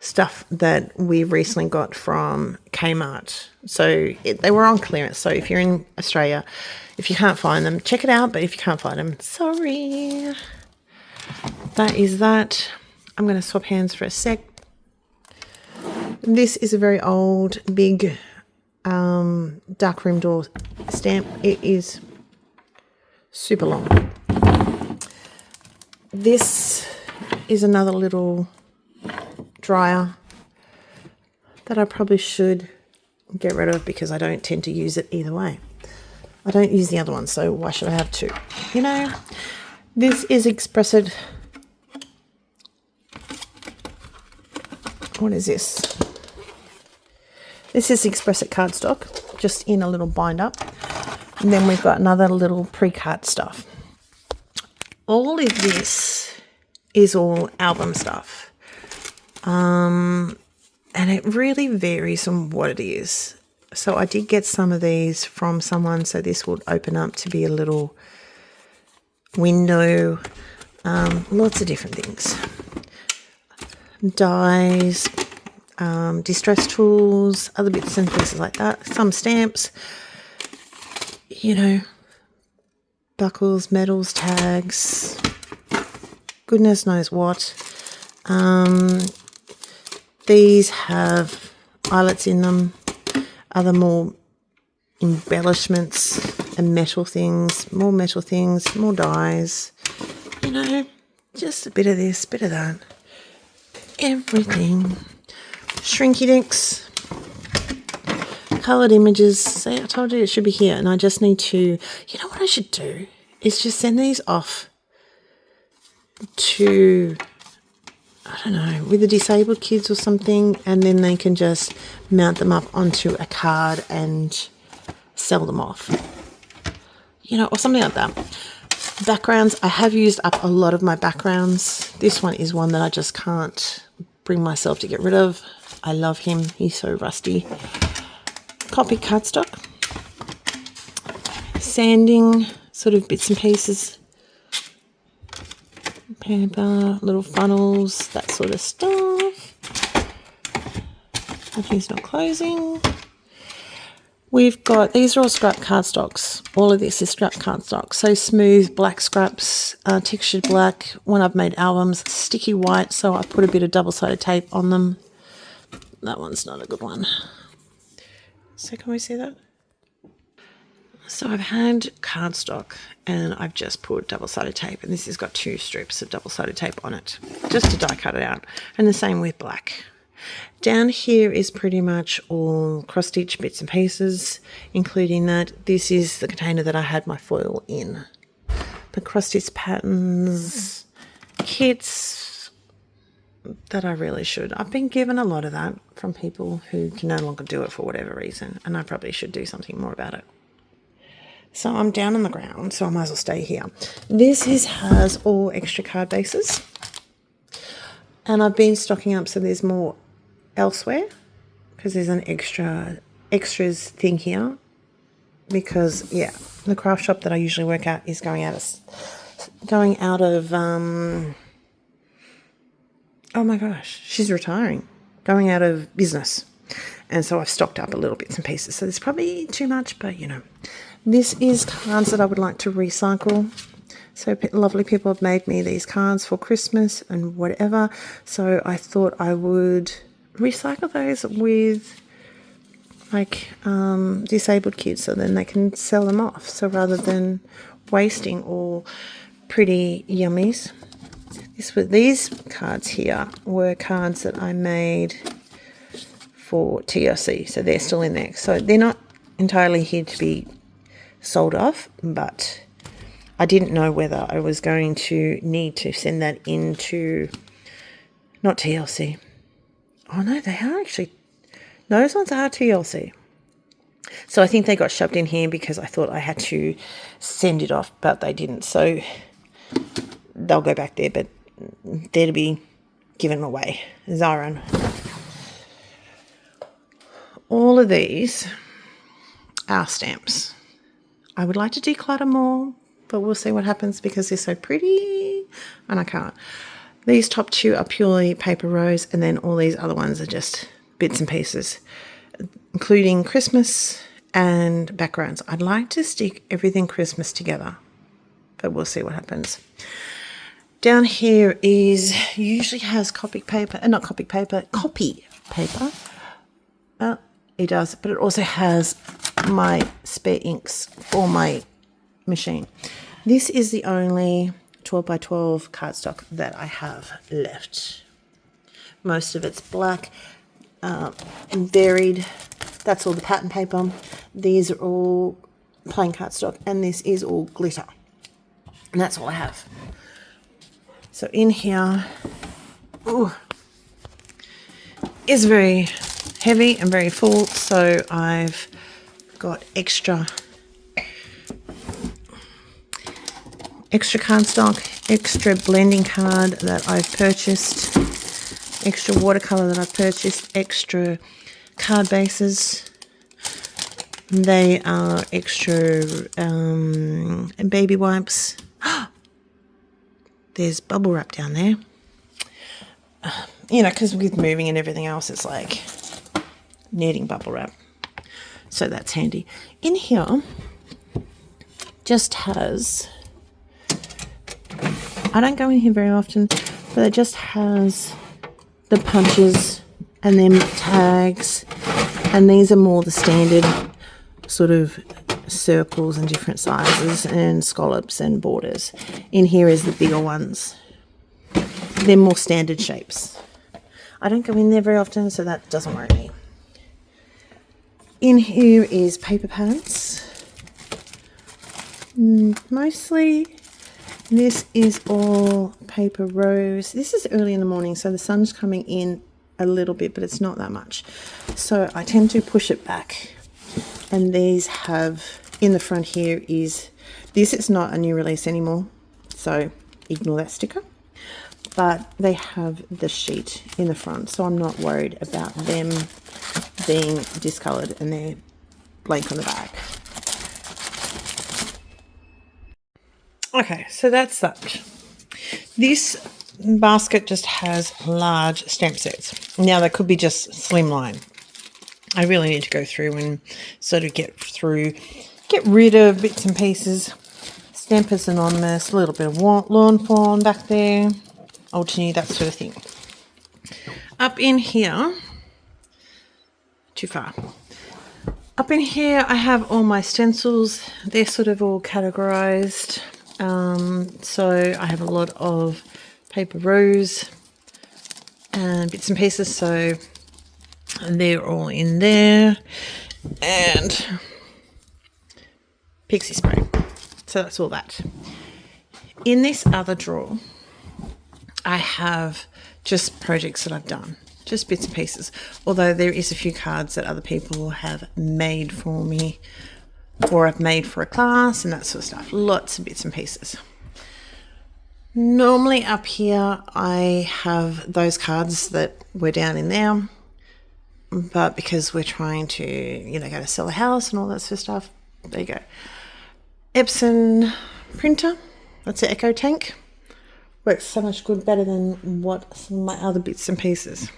stuff that we recently got from Kmart. So they were on clearance. So if you're in Australia, if you can't find them, check it out. But if you can't find them, sorry. That is that. I'm going to swap hands for a sec. This is a very old, big dark room door stamp. It is super long. This is another little dryer that I probably should get rid of because I don't tend to use it either way. I don't use the other one, so why should I have two? You know, this is Expressed. What is this? This is Expressed cardstock, just in a little binder. And then we've got another little pre-cut stuff. All of this is all album stuff. And it really varies on what it is. So I did get some of these from someone, so this would open up to be a little window. Lots of different things. Dies, distress tools, other bits and pieces like that. Some stamps, you know, buckles, medals, tags, goodness knows what. These have eyelets in them, other more embellishments and metal things, more dies, you know, just a bit of this, bit of that, everything. Shrinky dinks, coloured images. See, I told you it should be here, and I just need to, you know what I should do is just send these off to, I don't know, with the disabled kids or something, and then they can just mount them up onto a card and sell them off, you know, or something like that. Backgrounds, I have used up a lot of my backgrounds. This one is one that I just can't bring myself to get rid of. I love him, he's so rusty. Copy cardstock, sanding, sort of bits and pieces, paper, little funnels, that sort of stuff. Nothing's not closing. We've got, these are all scrap cardstocks. All of this is scrap cardstock. So smooth black scraps, textured black. When I've made albums, sticky white, so I put a bit of double-sided tape on them. That one's not a good one. So can we see that? So I've had cardstock and I've just put double-sided tape, and this has got 2 strips of double-sided tape on it, just to die cut it out. And the same with black. Down here is pretty much all cross-stitch bits and pieces, including that. This is the container that I had my foil in. The cross-stitch patterns, kits that I really should. I've been given a lot of that from people who can no longer do it for whatever reason, and I probably should do something more about it. So I'm down on the ground, so I might as well stay here. This has all extra card bases, and I've been stocking up so there's more elsewhere because there's an extras thing here. Because yeah, the craft shop that I usually work at is going out of oh my gosh, she's retiring, going out of business, and so I've stocked up a little bits and pieces. So there's probably too much, but you know, this is cards that I would like to recycle. So lovely people have made me these cards for Christmas and whatever. So I thought I would recycle those with like disabled kids, so then they can sell them off. So rather than wasting all pretty yummies, these cards here were cards that I made for TLC, so they're still in there. So they're not entirely here to be sold off, but I didn't know whether I was going to need to send that into, not TLC. Oh no, they are actually, those ones are TLC. So I think they got shoved in here because I thought I had to send it off, but they didn't. So they'll go back there, but they're to be given away. Zaran. All of these are stamps. I would like to declutter more, but we'll see what happens because they're so pretty and I can't. These top two are purely paper rose, and then all these other ones are just bits and pieces, including Christmas and backgrounds. I'd like to stick everything Christmas together, but we'll see what happens. Down here usually has copy paper. It does, but it also has my spare inks for my machine. This is the only 12 by 12 cardstock that I have left. Most of it's black, varied. That's all the pattern paper. These are all plain cardstock, and this is all glitter. And that's all I have. So in here, is very heavy and very full. So I've got extra cardstock, extra blending card that I've purchased, extra watercolor that I've purchased, extra card bases. They are extra baby wipes. There's bubble wrap down there. You know, because with moving and everything else, it's like needing bubble wrap. So that's handy. In here, just has, I don't go in here very often, but it just has the punches and then tags. And these are more the standard sort of circles and different sizes and scallops and borders. In here is the bigger ones. They're more standard shapes. I don't go in there very often, so that doesn't worry me. In here is paper pads. Mostly this is all paper rose. This is early in the morning, so the sun's coming in a little bit, but it's not that much. So I tend to push it back. And these have, in the front here is, this is not a new release anymore, so ignore that sticker. But they have the sheet in the front, so I'm not worried about them being discoloured and they're blank on the back. Okay, so that's that. This basket just has large stamp sets. Now they could be just slimline. I really need to go through and sort of get rid of bits and pieces. Stampers Anonymous, a little bit of Lawn Fawn back there, Alternate, that sort of thing. Up in here, too far. Up in here I have all my stencils. They're sort of all categorized. So I have a lot of paper rose and bits and pieces, so they're all in there, and pixie spray. So that's all that. In this other drawer I have just projects that I've done, just bits and pieces. Although there is a few cards that other people have made for me, or I've made for a class and that sort of stuff. Lots of bits and pieces. Normally up here I have those cards that were down in there, but because we're trying to, go to sell a house and all that sort of stuff, there you go. Epson printer, that's an Echo Tank. Works so much better than what some of my other bits and pieces.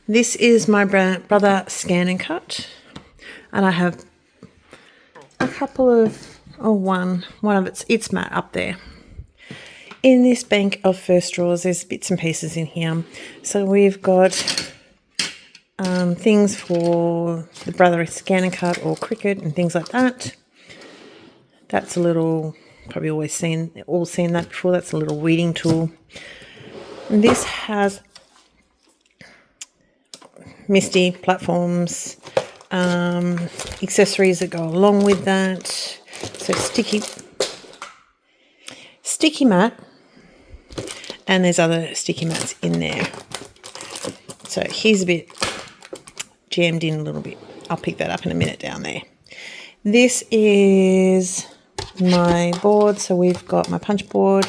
This is my brother Scan and Cut, and I have a couple of, one of it's matte up there. In this bank of first drawers, there's bits and pieces in here. So we've got things for the brother Scan and Cut or Cricut and things like that. That's a little, probably all seen that before. That's a little weeding tool. And this has MISTI platforms, accessories that go along with that. So sticky mat, and there's other sticky mats in there. So here's a bit jammed in a little bit. I'll pick that up in a minute down there. This is my board. So we've got my punch board.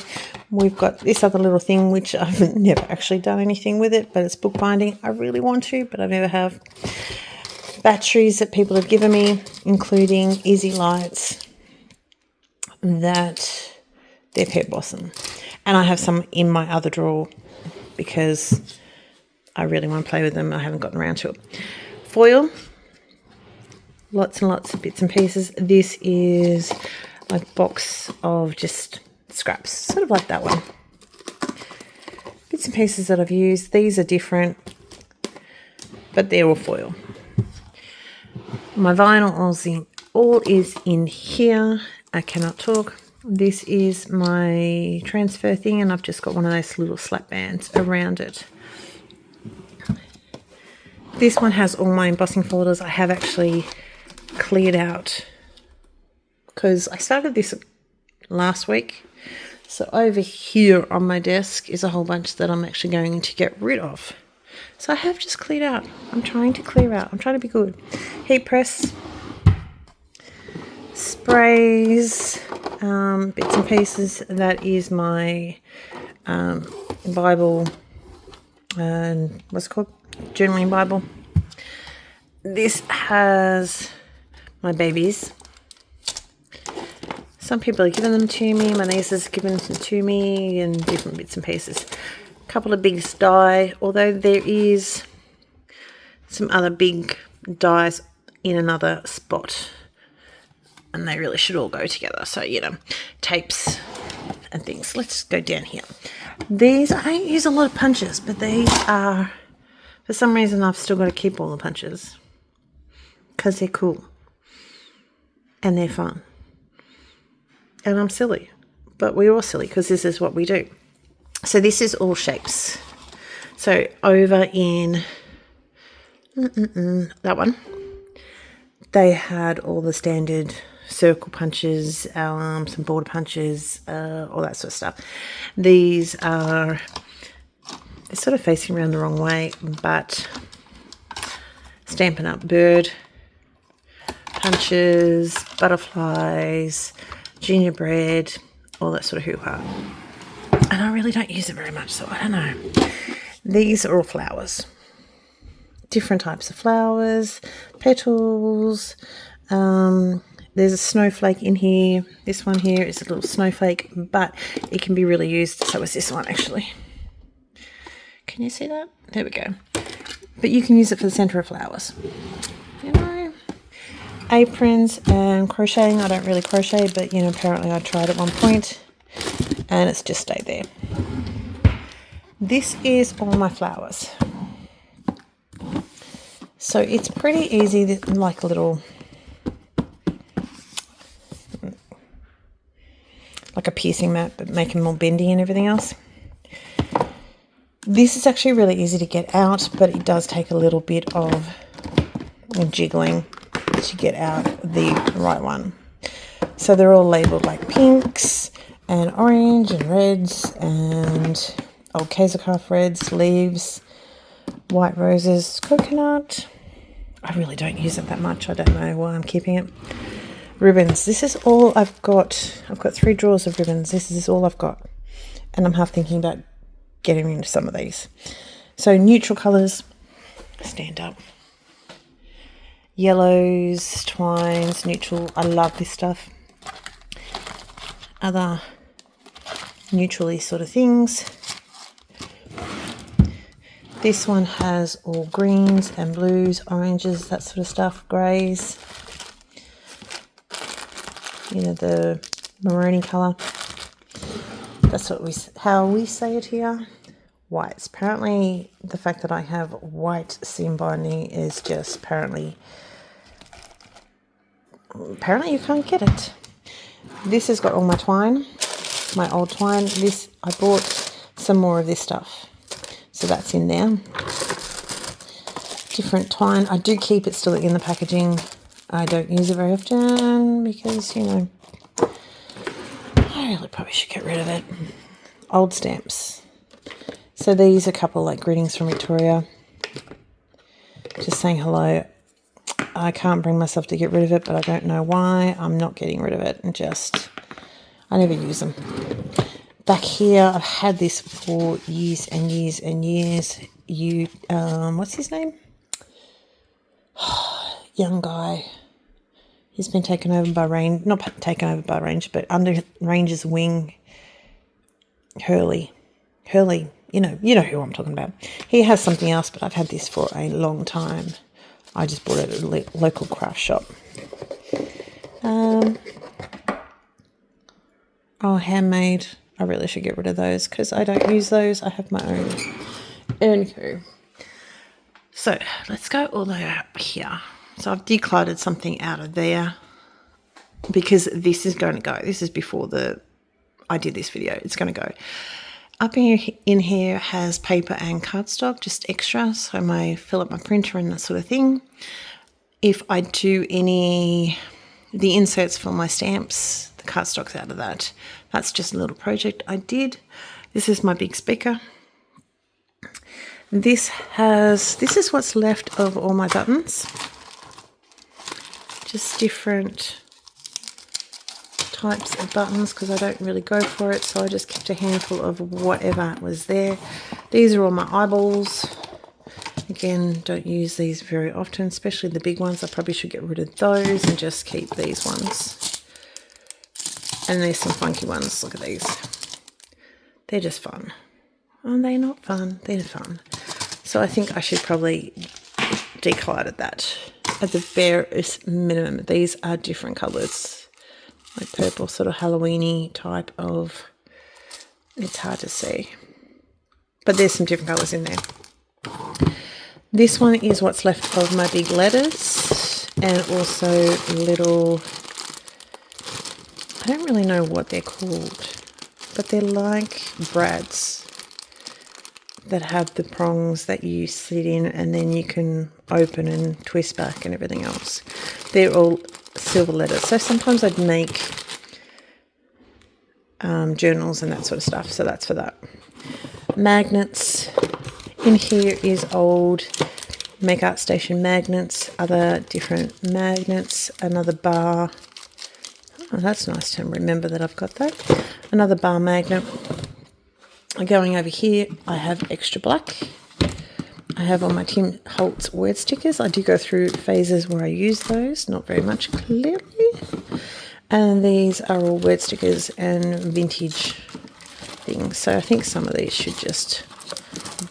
We've got this other little thing, which I've never actually done anything with it, but it's bookbinding. I really want to, but I never have. Batteries that people have given me, including Easy Lights, that they're Pet Blossom. And I have some in my other drawer because I really want to play with them. I haven't gotten around to it. Foil, lots and lots of bits and pieces. This is a box of just scraps, sort of like that one. Bits and pieces that I've used. These are different, but they're all foil. My vinyl all is in here. I cannot talk. This is my transfer thing, and I've just got one of those little slap bands around it. This one has all my embossing folders. I have actually cleared out because I started this last week. So over here on my desk is a whole bunch that I'm actually going to get rid of. So I have just cleared out. I'm trying to clear out. I'm trying to be good. Heat press, sprays, bits and pieces. That is my Bible, and what's it called? Journaling Bible. This has my babies. Some people are giving them to me. My niece has given them to me, and different bits and pieces. A couple of big die, although there is some other big dies in another spot, and they really should all go together. So, tapes and things. Let's go down here. These, I don't use a lot of punches, but these are, for some reason, I've still got to keep all the punches because they're cool and they're fun. And I'm silly, but we're all silly because this is what we do. So this is all shapes. So over in that one, they had all the standard circle punches, some border punches, all that sort of stuff. These are, they're sort of facing around the wrong way, but Stampin' Up! Bird punches, butterflies, gingerbread, all that sort of hoo-ha. And I really don't use it very much, so I don't know. These are all flowers. Different types of flowers, petals. There's a snowflake in here. This one here is a little snowflake, but it can be really used. So is this one, actually. Can you see that? There we go. But you can use it for the center of flowers. Aprons and crocheting. I don't really crochet, but, apparently I tried at one point. And it's just stayed there. This is all my flowers. So it's pretty easy, like a little, like a piercing mat, but make them more bendy and everything else. This is actually really easy to get out, but it does take a little bit of jiggling to get out the right one. So they're all labeled like pinks, and orange and reds and old Kaisercraft reds, leaves, white roses, coconut. I really don't use it that much. I don't know why I'm keeping it. Ribbons. This is all I've got. I've got 3 drawers of ribbons. This is all I've got. And I'm half thinking about getting into some of these. So neutral colours. Stand up. Yellows, twines, neutral. I love this stuff. Other neutrally sort of things. This one has all greens and blues, oranges, that sort of stuff, greys. You know, the maroony colour. That's how we say it here. Whites. Apparently, the fact that I have white seam binding is just apparently you can't get it. This has got all my twine, my old twine. This, I bought some more of this stuff, so that's in there. Different twine. I do keep it still in the packaging. I don't use it very often because, you know, I really probably should get rid of it. Old stamps. So these are a couple like greetings from Victoria. Just saying hello. I can't bring myself to get rid of it, but I don't know why. I'm not getting rid of it. And just, I never use them. Back here, I've had this for years and years and years. What's his name? Young guy. He's been taken over by Range, not taken over by Range, but under Range's wing. Hurley, you know who I'm talking about. He has something else, but I've had this for a long time. I just bought it at a local craft shop. Handmade. I really should get rid of those because I don't use those. I have my own. Anywho. So let's go all the way up here. So I've decluttered something out of there because this is going to go. This is before I did this video. It's going to go. Up in here has paper and cardstock, just extra. So I may fill up my printer and that sort of thing. If I do the inserts for my stamps, the cardstock's out of that. That's just a little project I did. This is my big speaker. This is what's left of all my buttons. Just different types of buttons because I don't really go for it, so I just kept a handful of whatever was there. These are all my eyeballs. Again, don't use these very often, especially the big ones. I probably should get rid of those and just keep these ones. And there's some funky ones. Look at these. They're just fun. Are they not fun? They're fun. So I think I should probably declutter that at the barest minimum. These are different colours, like purple, sort of Halloween-y type of, it's hard to see. But there's some different colours in there. This one is what's left of my big letters and also little, I don't really know what they're called, but they're like brads that have the prongs that you slit in and then you can open and twist back and everything else. They're all silver letters. So sometimes I'd make journals and that sort of stuff. So that's for that. Magnets. In here is old Make Art Station magnets, other different magnets, another bar. Oh, that's nice to remember that I've got that. Another bar magnet. Going over here, I have extra black. I have all my Tim Holtz word stickers. I do go through phases where I use those, not very much clearly. And these are all word stickers and vintage things. So I think some of these should just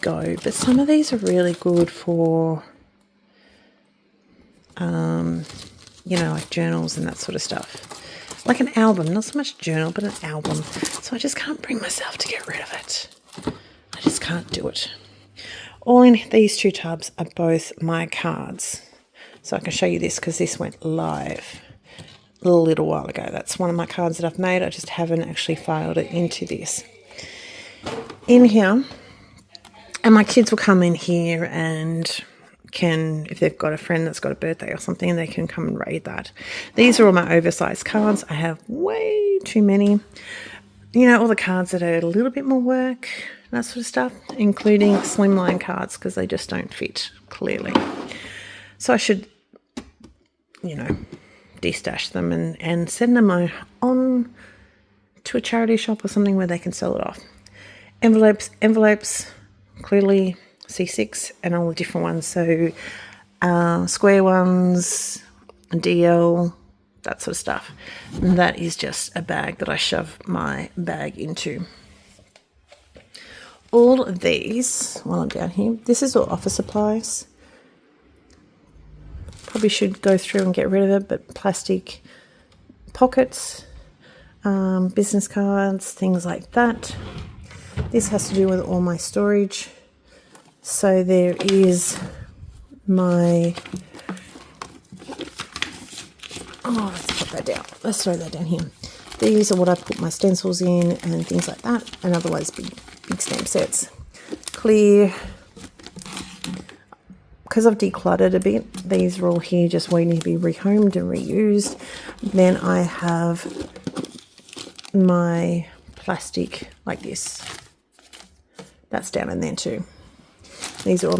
go. But some of these are really good for, you know, like journals and that sort of stuff. Like an album, not so much journal, but an album. So I just can't bring myself to get rid of it. I just can't do it. All in these 2 tubs are both my cards. So I can show you this because this went live a little while ago. That's one of my cards that I've made. I just haven't actually filed it into this. In here, and my kids will come in here and can, if they've got a friend that's got a birthday or something, they can come and raid that. These are all my oversized cards. I have way too many. all the cards that are a little bit more work, that sort of stuff, including slimline cards because they just don't fit clearly. So I should, destash them and send them on to a charity shop or something where they can sell it off. Envelopes, clearly C6 and all the different ones. So square ones, DL, that sort of stuff. And that is just a bag that I shove my bag into. All of these, while I'm down here, this is all office supplies. Probably should go through and get rid of it, but plastic pockets, business cards, things like that. This has to do with all my storage. So there is my... let's put that down. Let's throw that down here. These are what I put my stencils in and things like that, and otherwise big stamp sets. Clear. Because I've decluttered a bit, these are all here just waiting to be rehomed and reused. Then I have my plastic like this. That's down in there too. These are all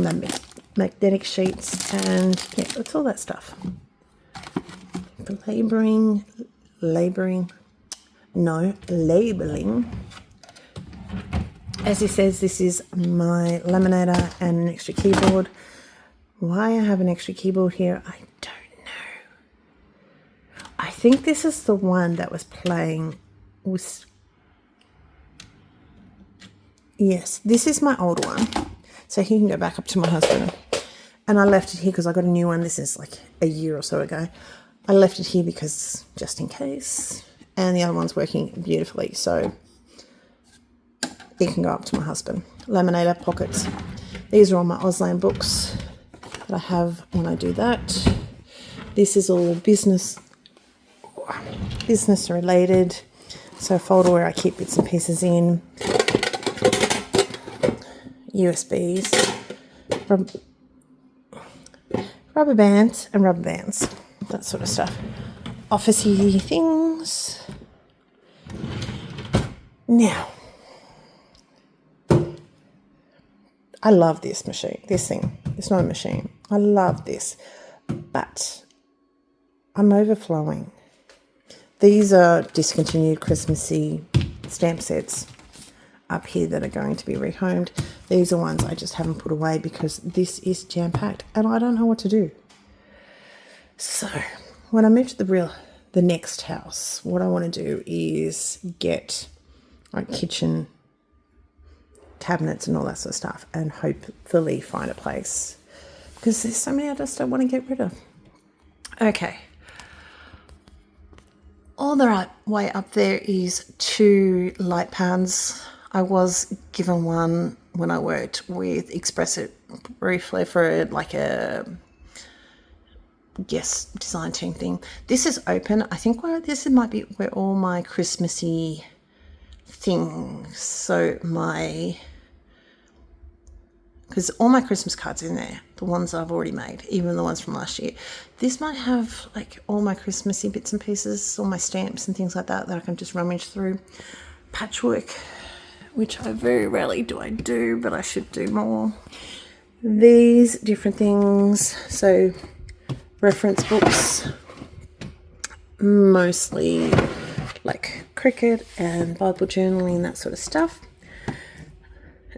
magnetic sheets and yeah, that's all that stuff. For labeling. As he says, this is my laminator and an extra keyboard. Why I have an extra keyboard here, I don't know. I think this is the one that was playing with... Yes, this is my old one. So he can go back up to my husband. And I left it here because I got a new one. This is like a year or so ago. I left it here because just in case. And the other one's working beautifully. So it can go up to my husband. Laminator pockets. These are all my Auslan books that I have when I do that. This is all business related. So a folder where I keep bits and pieces in. USBs. Rubber bands and rubber bands. That sort of stuff. Officey things. Now, I love this machine, this thing. It's not a machine. I love this, but I'm overflowing. These are discontinued Christmassy stamp sets up here that are going to be rehomed. These are ones I just haven't put away because this is jam-packed and I don't know what to do. So when I move to the next house, what I want to do is get like kitchen cabinets and all that sort of stuff and hopefully find a place because there's so many I just don't want to get rid of. Okay. All the right way up there is 2 light pans. I was given one when I worked with Express briefly for like a design team thing. This is open. I think this might be where all my Christmassy things, so because all my Christmas cards in there, the ones that I've already made, even the ones from last year. This might have like all my Christmassy bits and pieces, all my stamps and things like that I can just rummage through. Patchwork, which I very rarely do, but I should do more. These different things, so reference books, mostly like cricket and Bible journaling, that sort of stuff.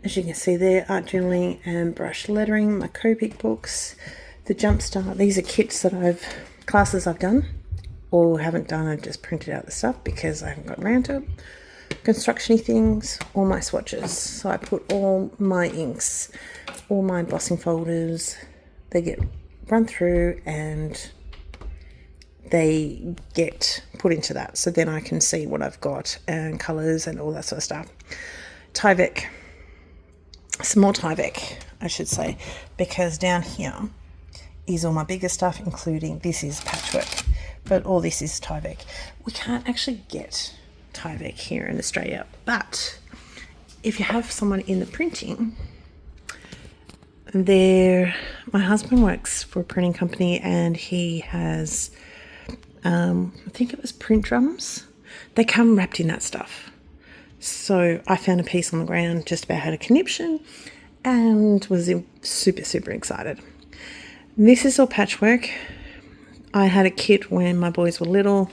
As you can see there, art journaling and brush lettering, my Copic books, the Jumpstart. These are kits that classes I've done or haven't done. I've just printed out the stuff because I haven't got around to it. Construction-y things, all my swatches. So I put all my inks, all my embossing folders, they get run through and they get put into that. So then I can see what I've got and colours and all that sort of stuff. Tyvek. Some more Tyvek, I should say, because down here is all my bigger stuff, including this is Patchwork, but all this is Tyvek. We can't actually get Tyvek here in Australia, but if you have someone in the printing, my husband works for a printing company and he has, I think it was print drums. They come wrapped in that stuff. So I found a piece on the ground just about had a conniption and was super, super excited. This is all patchwork. I had a kit when my boys were little.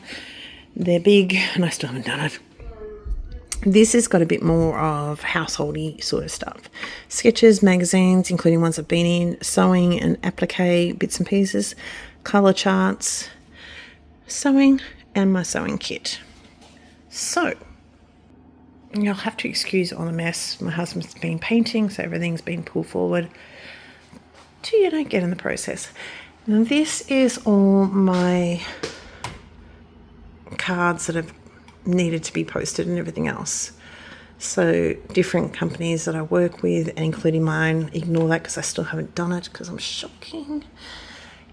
They're big and I still haven't done it. This has got a bit more of householdy sort of stuff. Sketches, magazines, including ones I've been in, sewing and applique bits and pieces, colour charts, sewing, and my sewing kit. So, you'll have to excuse all the mess. My husband's been painting, so everything's been pulled forward till you don't get in the process. Now, this is all my cards that have needed to be posted and everything else. So different companies that I work with, and including mine. Ignore that because I still haven't done it because I'm shocking.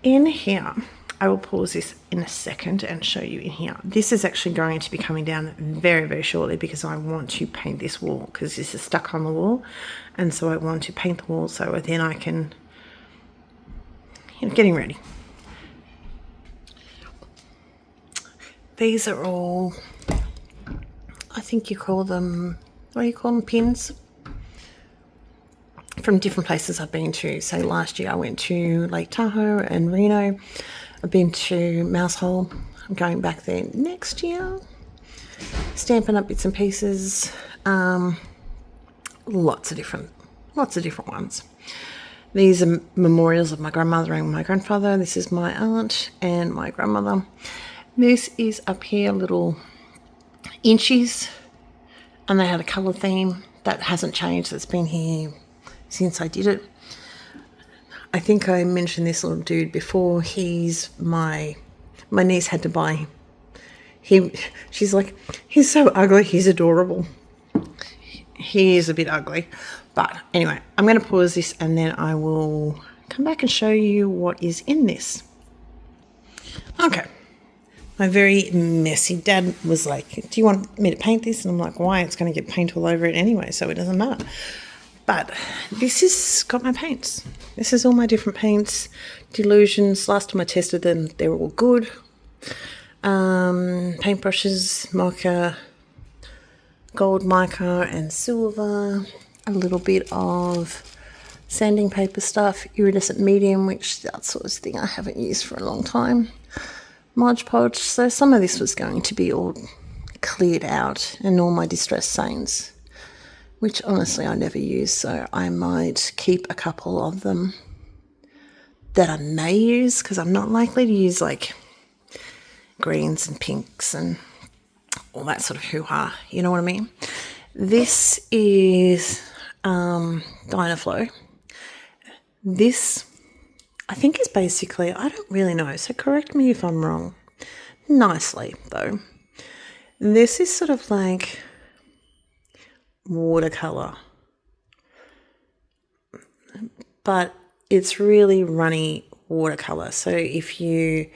In here, I will pause this in a second and show you in here. This is actually going to be coming down very, very shortly because I want to paint this wall because this is stuck on the wall. And so I want to paint the wall so then I can, getting ready. These are all, I think you call them, what do you call them, pins? From different places I've been to. So last year I went to Lake Tahoe and Reno. I've been to Mouse Hole. I'm going back there next year. Stamping up bits and pieces. Lots of different ones. These are memorials of my grandmother and my grandfather. This is my aunt and my grandmother. This is up here, little inchies, and they had a colour theme that hasn't changed. It's been here since I did it. I think I mentioned this little dude before. He's my niece had to buy him. She's like, he's so ugly, he's adorable. He is a bit ugly. But anyway, I'm going to pause this and then I will come back and show you what is in this. Okay. My very messy dad was like, do you want me to paint this? And I'm like, why? It's going to get paint all over it anyway, so it doesn't matter. But this has got my paints. This is all my different paints. Delusions. Last time I tested them, they were all good. Paintbrushes, mica, gold mica and silver. A little bit of sanding paper stuff. Iridescent medium, which that sort of thing I haven't used for a long time. Mod Podge. So some of this was going to be all cleared out, and all my distress stains, which honestly I never use, so I might keep a couple of them that I may use because I'm not likely to use like greens and pinks and all that sort of hoo-ha, you know what I mean? This is Dynaflow. This I think is basically, I don't really know, so correct me if I'm wrong. Nicely, though. This is sort of like watercolour, but it's really runny watercolour. So if you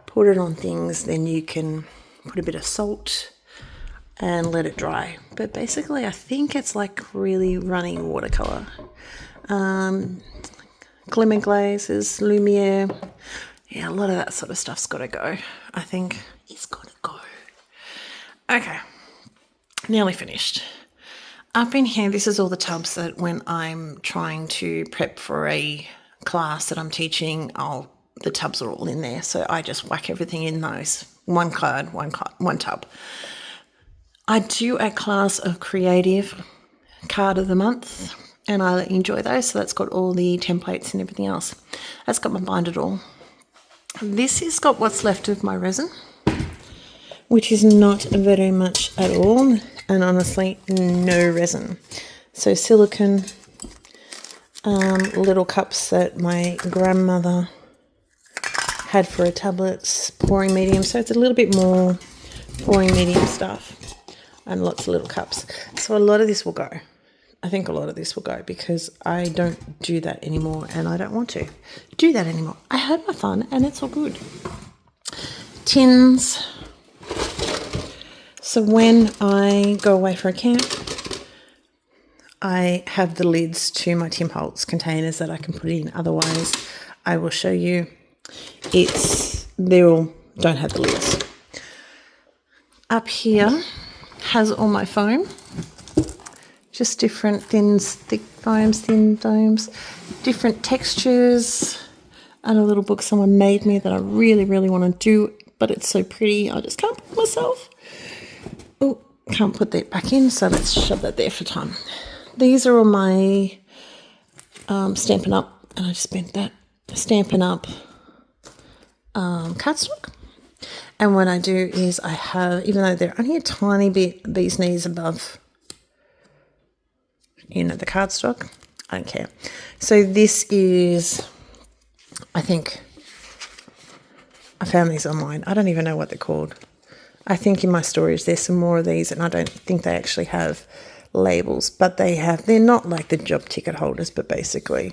put it on things, then you can put a bit of salt and let it dry. But basically, I think it's like really runny watercolour. Glimmer glazes, Lumiere. Yeah, a lot of that sort of stuff's got to go. I think it's got to go. Okay, nearly finished. Up in here, this is all the tubs that when I'm trying to prep for a class that I'm teaching, the tubs are all in there. So I just whack everything in those. One tub. I do a class of creative card of the month, and I enjoy those. So that's got all the templates and everything else. That's got my binder all. This has got what's left of my resin, which is not very much at all, and honestly, no resin. So silicone, little cups that my grandmother had for her tablets, pouring medium. So it's a little bit more pouring medium stuff, and lots of little cups. So a lot of this will go. I think a lot of this will go because I don't do that anymore, and I don't want to do that anymore. I had my fun and it's all good. Tins. So when I go away for a camp, I have the lids to my Tim Holtz containers that I can put in. Otherwise, I will show you. They all don't have the lids. Up here, has all my foam. Just different thins, thick foams, thin foams, different textures. And a little book someone made me that I really, really want to do, but it's so pretty, I just can't put myself. Oh, can't put that back in, so let's shove that there for time. These are all my Stampin' Up, and I just spent that Stampin' Up cardstock. And what I do is I have, even though they're only a tiny bit these knees above, you know, the cardstock, I don't care. So this is, I think, I found these online. I don't even know what they're called. I think in my storage there's some more of these, and I don't think they actually have labels, but they're not like the job ticket holders, but basically,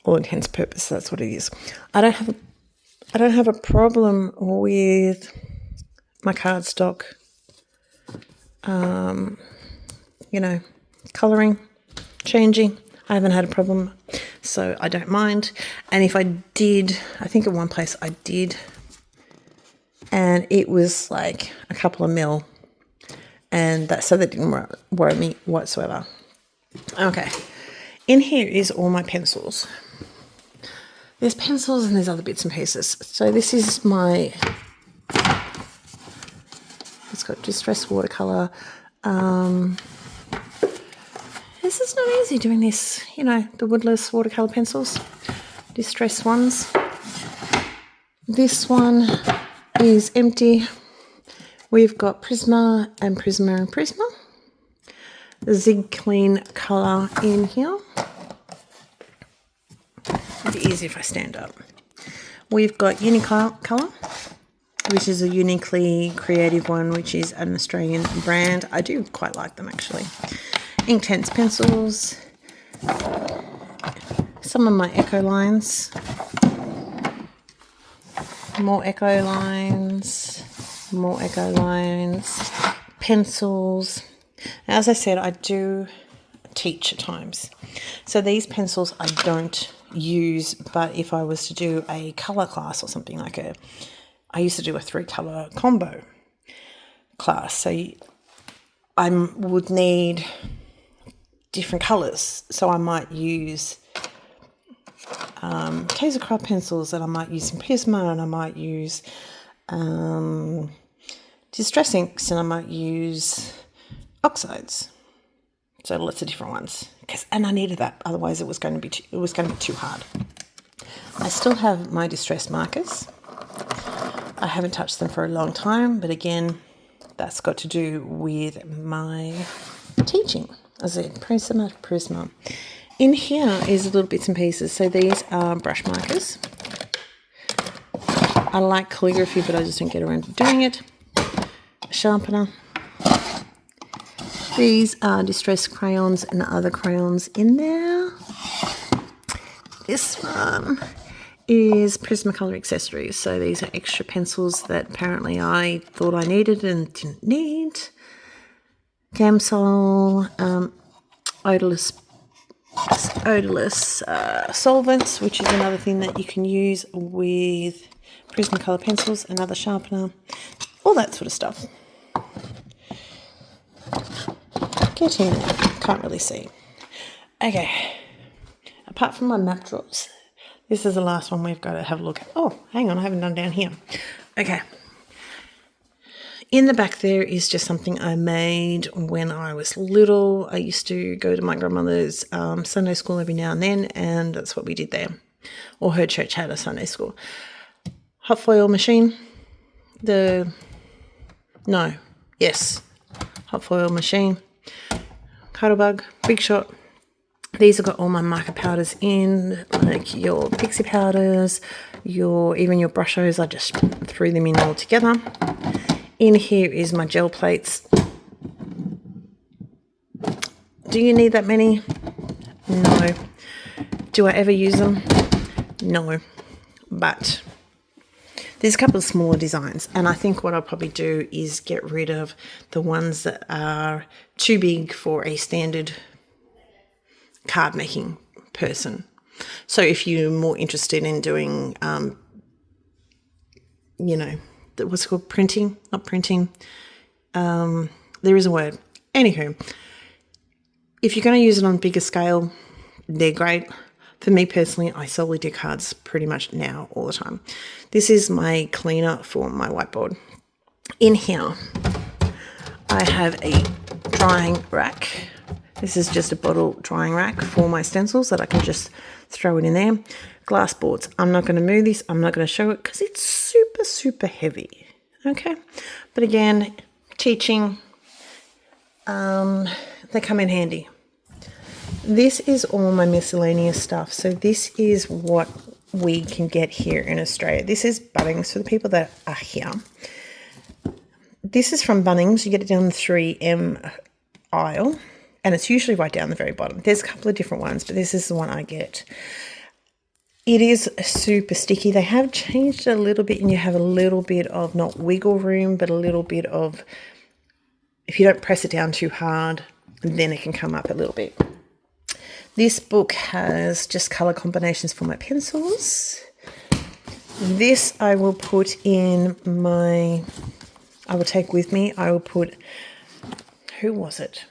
all intents and purposes, that's what it is. I don't have a problem with my cardstock, you know, colouring, changing. I haven't had a problem, so I don't mind. And if I did, I think at one place I did, and it was like a couple of mil, and that didn't worry me whatsoever. Okay, in here is all my pencils. There's pencils and there's other bits and pieces. So this is my, it's got distress watercolour. This is not easy doing this, you know, the woodless watercolour pencils, distress ones. This one is empty. We've got Prisma and Prisma and Prisma. The Zig Clean colour in here. It'd be easy if I stand up. We've got Unicolor, which is a uniquely creative one, which is an Australian brand. I do quite like them actually. Inktense pencils. Some of my Echo lines. More Echo lines. More Echo lines. Pencils. As I said, I do teach at times. So these pencils I don't use, but if I was to do a colour class or something like I used to do a 3-colour combo class. So I would need different colours. So I might use Taser Craft pencils, and I might use some Prisma, and I might use Distress inks, and I might use oxides. So lots of different ones. And I needed that, otherwise it was going to be too hard. I still have my distress markers. I haven't touched them for a long time, but again, that's got to do with my teaching. As I said, Prisma. In here is little bits and pieces. So these are brush markers. I like calligraphy, but I just don't get around to doing it. A sharpener. These are distress crayons and other crayons in there. This one is Prismacolor accessories. So these are extra pencils that apparently I thought I needed and didn't need. Gamsol, odorless solvents, which is another thing that you can use with Prismacolor pencils, another sharpener, all that sort of stuff. Get in there, can't really see. Okay, apart from my map drawers, this is the last one we've got to have a look at. Oh, hang on, I haven't done down here. Okay. In the back there is just something I made when I was little. I used to go to my grandmother's Sunday school every now and then, and that's what we did there. Or her church had a Sunday school. Hot foil machine. Hot foil machine. Cuttlebug, Big Shot. These have got all my marker powders in, like your pixie powders, even your brushos. I just threw them in all together. In here is my gel plates. Do you need that many? No. Do I ever use them? No. But there's a couple of smaller designs, and I think what I'll probably do is get rid of the ones that are too big for a standard card making person. So if you're more interested in doing, what's it called? Not printing. There is a word. Anywho, if you're going to use it on a bigger scale, they're great. For me personally, I solely do cards pretty much now all the time. This is my cleaner for my whiteboard. In here, I have a drying rack. This is just a bottle drying rack for my stencils that I can just throw it in there. Glass boards. I'm not going to move this. I'm not going to show it because it's super, super heavy. Okay. But again, teaching, they come in handy. This is all my miscellaneous stuff. So this is what we can get here in Australia. This is Bunnings for the people that are here. This is from Bunnings. You get it down the 3M aisle, and it's usually right down the very bottom. There's a couple of different ones, but this is the one I get. It is super sticky. They have changed it a little bit, and you have a little bit of not wiggle room, but a little bit of, if you don't press it down too hard, then it can come up a little bit. This book has just color combinations for my pencils. This I will put in my, I will take with me. I will put, who was it?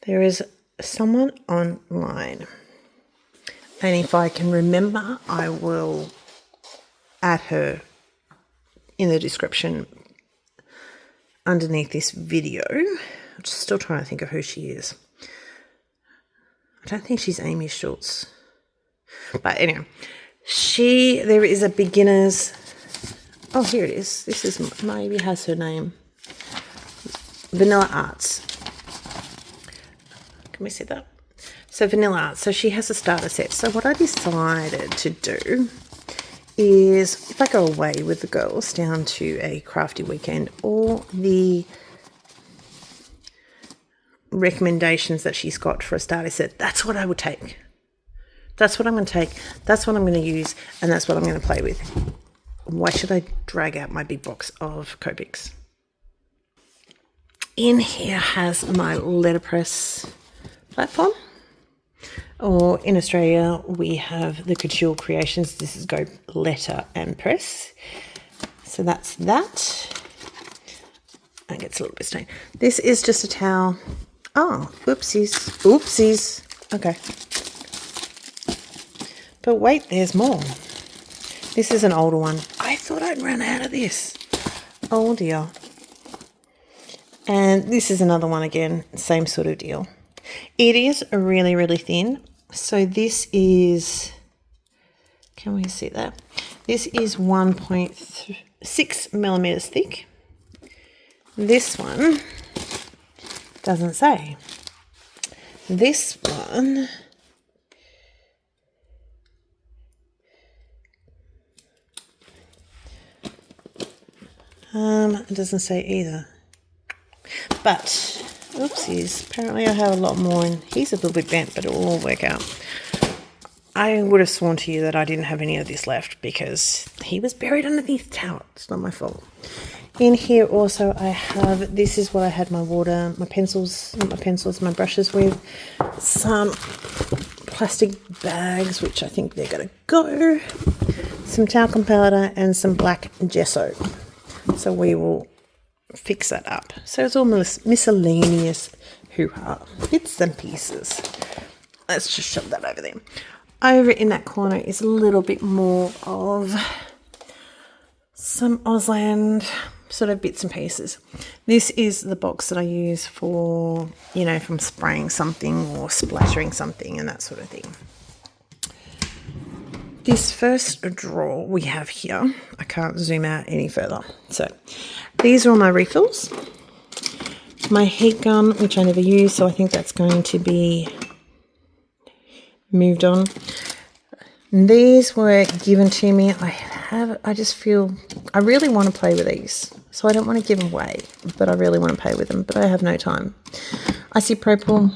There is someone online. And if I can remember, I will add her in the description underneath this video. I'm still trying to think of who she is. I don't think she's Amy Schultz. But anyway, there is a beginner's, oh, here it is. This is, maybe has her name. Vanilla Arts. Can we see that? So Vanilla Arts. So she has a starter set. So what I decided to do is, if I go away with the girls down to a crafty weekend, all the recommendations that she's got for a starter set, that's what I would take. That's what I'm going to take. That's what I'm going to use. And that's what I'm going to play with. Why should I drag out my big box of Copics? In here has my letterpress platform. Or in Australia, we have the Couture Creations. This is Go Letter and Press. So that's that. It gets a little bit stained. This is just a towel. Oh, oopsies. Oopsies. Okay. But wait, there's more. This is an older one. I thought I'd run out of this. Oh dear. And this is another one again, same sort of deal. It is really, really thin. So this is, can we see that? This is 1.6 millimeters thick. This one doesn't say. This one it doesn't say either. But oopsies, apparently I have a lot more, and he's a little bit bent, but it will all work out. I would have sworn to you that I didn't have any of this left because he was buried underneath the towel. It's not my fault. In here also I have, this is what I had my water, my pencils, not my pencils, my brushes with. Some plastic bags, which I think they're going to go. Some talcum powder and some black gesso. So we will fix that up. So it's all miscellaneous hoo-ha, bits and pieces. Let's just shove that over there. Over in that corner is a little bit more of some Auslan sort of bits and pieces. This is the box that I use for, you know, from spraying something or splattering something and that sort of thing. This first drawer we have here, I can't zoom out any further. So these are all my refills. My heat gun, which I never use, so I think that's going to be moved on. These were given to me. I just feel I really want to play with these. So I don't want to give them away, but I really want to play with them, but I have no time. Isopropyl,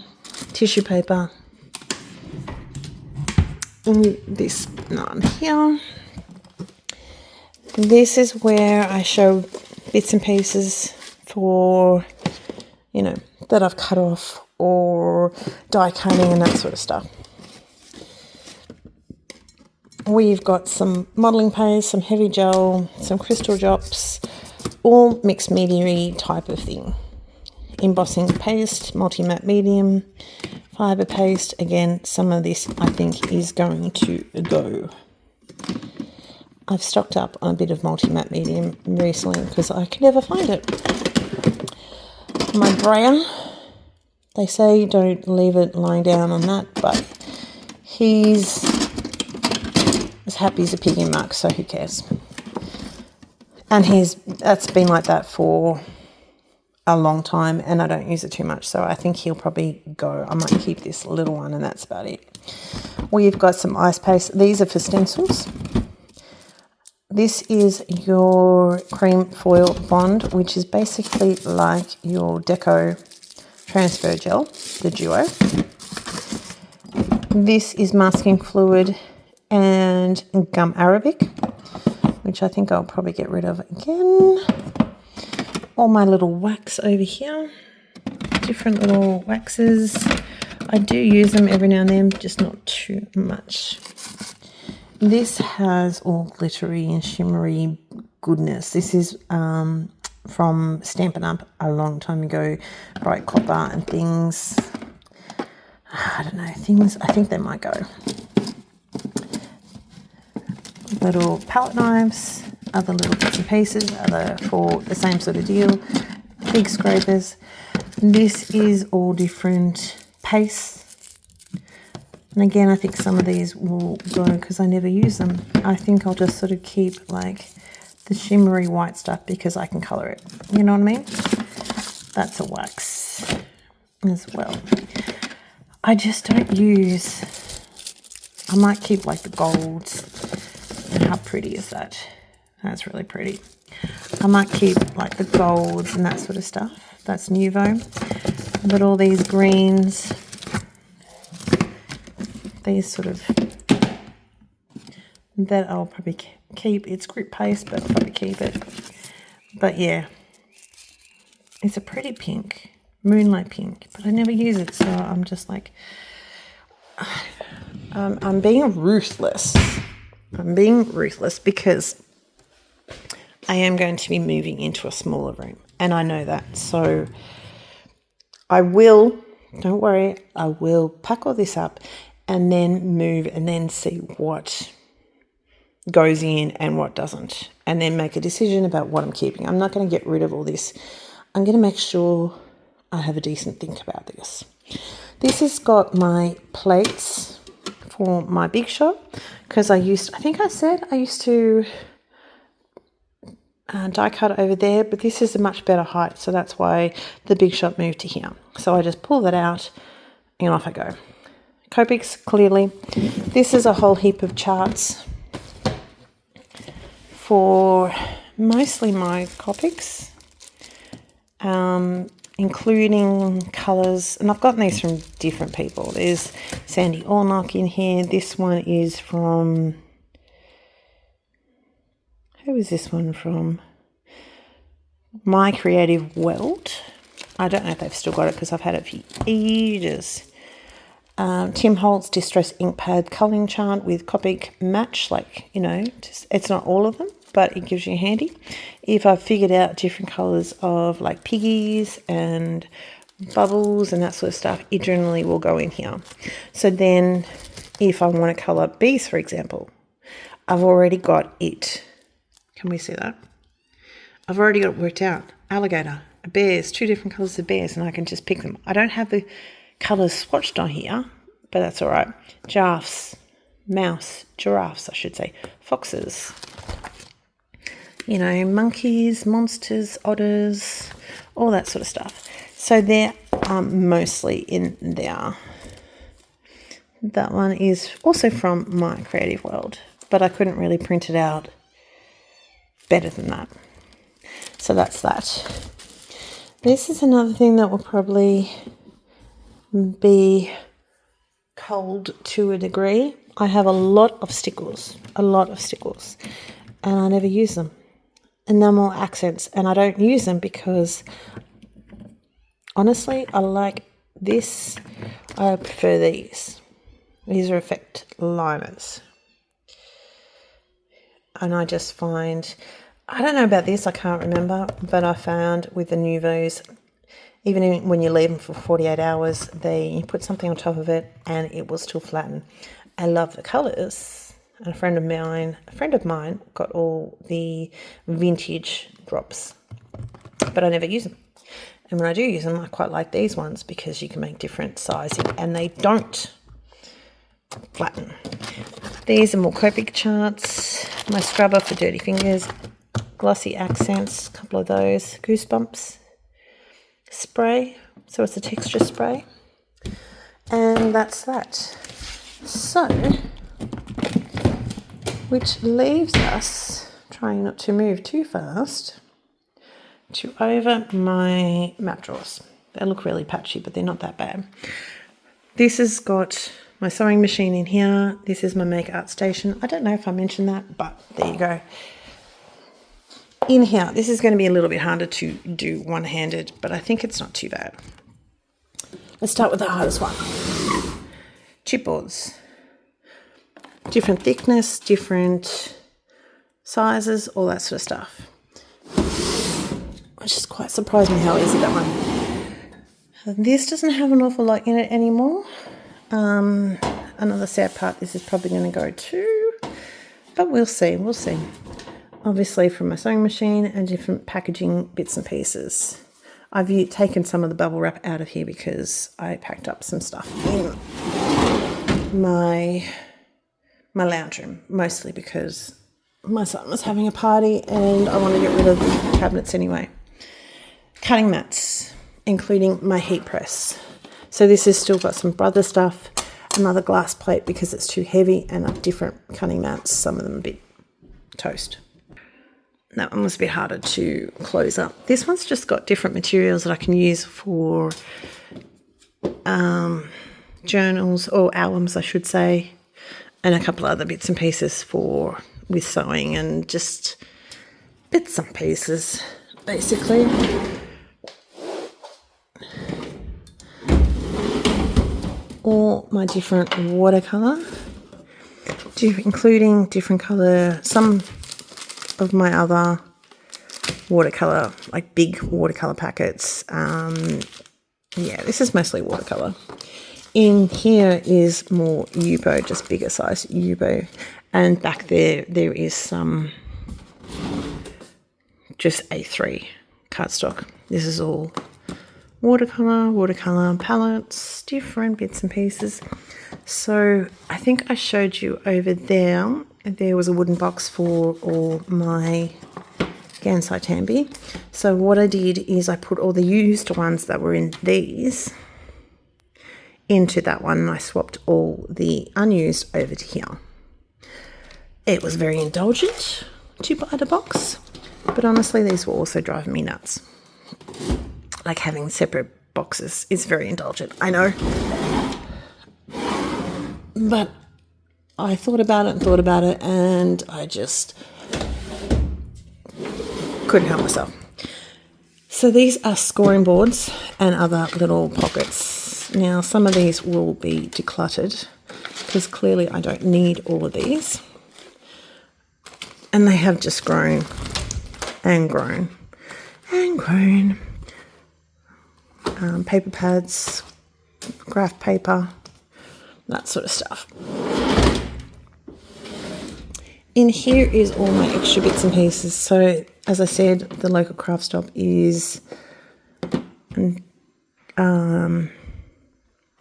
tissue paper, and this none here. This is where I show bits and pieces for, you know, that I've cut off or die cutting and that sort of stuff. We've got some modelling paste, some heavy gel, some crystal drops, all mixed media-y type of thing. embossing paste, multi-matte medium, fibre paste. Again, some of this I think is going to go. I've stocked up on a bit of multi-matte medium recently because I can never find it. My brayer, they say don't leave it lying down on that, but he's as happy as a pig in muck, so who cares? And that's been like that for a long time, and I don't use it too much, so I think he'll probably go. I might keep this little one, and that's about it. We've got some ice paste. These are for stencils. This is your cream foil bond, which is basically like your Deco transfer gel, the duo. This is masking fluid and gum arabic, which I think I'll probably get rid of again. All my little wax over here, different little waxes. I do use them every now and then, just not too much. This has all glittery and shimmery goodness. This is from Stampin' Up! A long time ago, bright copper and things. I don't know, things, I think they might go. Little palette knives, other little bits and pieces, other for the same sort of deal. Big scrapers. This is all different pastes. And again, I think some of these will go because I never use them. I think I'll just sort of keep like the shimmery white stuff because I can colour it. You know what I mean? That's a wax as well. I just don't use, I might keep like the golds. And how pretty is that? That's really pretty. I might keep like the golds and that sort of stuff. That's Nuvo. But all these greens, these sort of, that I'll probably keep. It's grip paste, but I'll probably keep it. But yeah, it's a pretty pink, moonlight pink, but I never use it, so I'm just like, I'm being ruthless. I'm being ruthless because I am going to be moving into a smaller room, and I know that. So I will, don't worry, I will pack all this up and then move and then see what goes in and what doesn't, and then make a decision about what I'm keeping. I'm not going to get rid of all this. I'm going to make sure I have a decent think about this. This has got my plates for my Big Shot, because I think I said I used to die cut over there, but this is a much better height, so that's why the Big Shot moved to here. So I just pull that out and off I go. Copics, clearly. This is a whole heap of charts for mostly my Copics, including colours. And I've gotten these from different people. There's Sandy Ornock in here. This one is from... Who is this one from? My Creative World. I don't know if they've still got it because I've had it for ages. Tim Holtz Distress Ink Pad Colouring Chart with Copic Match. Like, you know, it's not all of them, but it gives you a handy. If I've figured out different colours of like piggies and bubbles and that sort of stuff, it generally will go in here. So then if I want to colour bees, for example, I've already got it. Can we see that? I've already got it worked out. Alligator, bears, 2 different colours of bears, and I can just pick them. I don't have the colours swatched on here, but that's all right. Giraffes, giraffes, I should say, foxes, you know, monkeys, monsters, otters, all that sort of stuff. So they're mostly in there. That one is also from My Creative World, but I couldn't really print it out better than that. So that's that. This is another thing that will probably be cold to a degree. I have a lot of stickles, and I never use them. Enamel accents, and I don't use them because honestly I like this. I prefer these. These are effect liners, and I just find, I don't know about this, I can't remember, but I found with the Nuvos Even when you leave them for 48 hours, you put something on top of it and it will still flatten. I love the colours. And a friend of mine got all the vintage drops, but I never use them. And when I do use them, I quite like these ones because you can make different sizing and they don't flatten. These are more Copic charts, my scrubber for dirty fingers, glossy accents, a couple of those, Goosebumps spray, so it's a texture spray, and that's that. So, which leaves us, trying not to move too fast, to over my map drawers. They look really patchy, but they're not that bad. This has got my sewing machine in here. This is my make art station. I don't know if I mentioned that, but there you go. In here, this is going to be a little bit harder to do one-handed, but I think it's not too bad. Let's start with the hardest one. Chipboards. Different thickness, different sizes, all that sort of stuff. Which is quite surprised me how easy that one. This doesn't have an awful lot in it anymore. Another sad part, this is probably going to go too, but we'll see. Obviously from my sewing machine and different packaging bits and pieces. I've taken some of the bubble wrap out of here because I packed up some stuff in my lounge room, mostly because my son was having a party and I want to get rid of the cabinets anyway. Cutting mats, including my heat press. So this has still got some brother stuff, another glass plate because it's too heavy, and different cutting mats, some of them a bit toast. That one was a bit harder to close up. This one's just got different materials that I can use for journals or albums, I should say, and a couple of other bits and pieces with sewing and just bits and pieces, basically. All my different watercolour, including different colour, some of my other watercolour, like big watercolour packets. Yeah, this is mostly watercolour. In here is more Yupo, just bigger size Yupo. And back there is some just A3 cardstock. This is all watercolour palettes, different bits and pieces. So I think I showed you over there was a wooden box for all my Gansai Tambi. So what I did is I put all the used ones that were in these into that one, and I swapped all the unused over to here. It was very indulgent to buy the box, but honestly these were also driving me nuts. Like having separate boxes is very indulgent, I know. But I thought about it and I just couldn't help myself. So these are scoring boards and other little pockets. Now some of these will be decluttered because clearly I don't need all of these. And they have just grown and grown and grown. Paper pads, graph paper, that sort of stuff. In here is all my extra bits and pieces. So as I said, the local craft shop is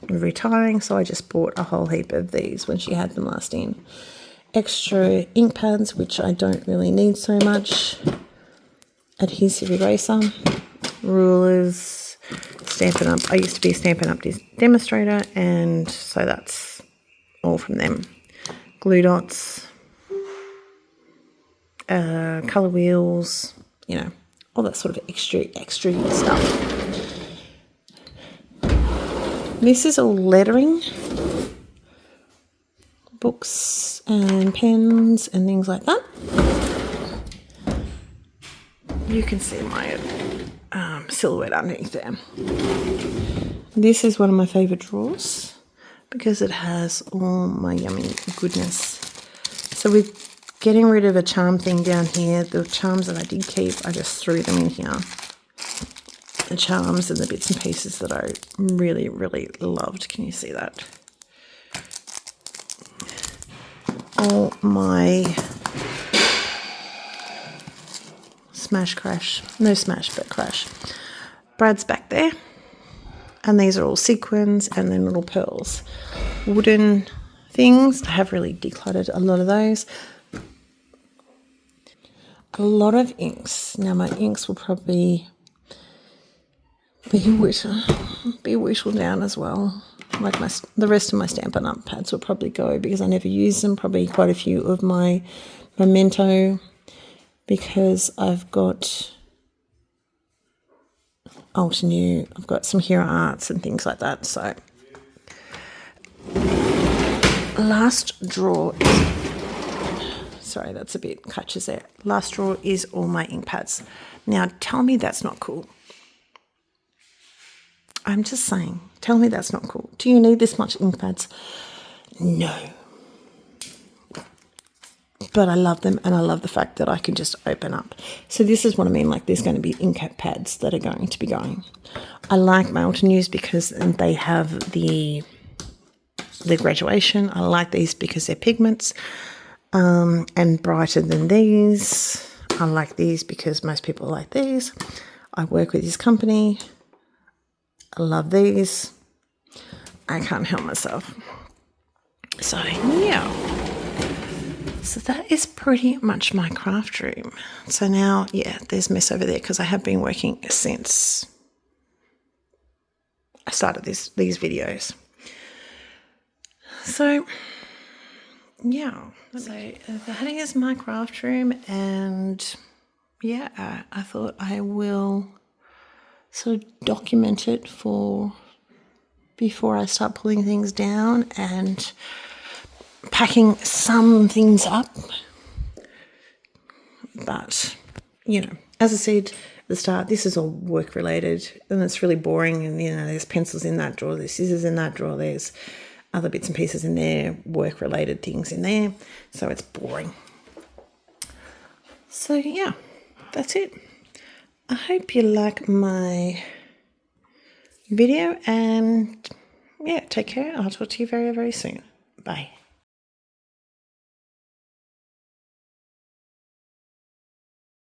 retiring, so I just bought a whole heap of these when she had them last in. Extra ink pads, which I don't really need so much. Adhesive eraser, rulers, Stampin' Up. I used to be a Stampin' Up demonstrator, and so that's all from them. Glue dots, colour wheels, you know, all that sort of extra stuff. This is all lettering, books and pens and things like that. You can see my silhouette underneath there. This is one of my favourite drawers because it has all my yummy goodness. So with getting rid of a charm thing down here, the charms that I did keep, I just threw them in here. the charms and the bits and pieces that I really, really loved. Can you see that? All my Smash Crash, no Smash but Crash. Brad's back there, and these are all sequins and then little pearls. Wooden things, I have really decluttered a lot of those. A lot of inks. Now my inks will probably be whittled down as well. Like the rest of my Stampin' Up pads will probably go because I never use them. Probably quite a few of my Memento, because I've got old and new. I've got some Hero Arts and things like that. So last drawer is, sorry, that's a bit catches there. Last drawer is all my ink pads. Now tell me that's not cool. I'm just saying, tell me that's not cool. Do you need this much ink pads? No. But I love them, and I love the fact that I can just open up. So this is what I mean, like there's going to be ink pads that are going to be going. I like my Alton News because they have the graduation. I like these because they're pigments and brighter than these. I like these because most people like these. I work with this company. I love these. I can't help myself. So, yeah. So that is pretty much my craft room. So now, yeah, there's mess over there because I have been working since I started these videos. So, yeah. So that is my craft room, and yeah, I thought I will sort of document it for before I start pulling things down and packing some things up. But, you know, as I said at the start, this is all work related and it's really boring. And, you know, there's pencils in that drawer, there's scissors in that drawer, there's other bits and pieces in there, work related things in there. So it's boring. So, yeah, that's it. I hope you like my video, and yeah, take care. I'll talk to you very, very soon. Bye.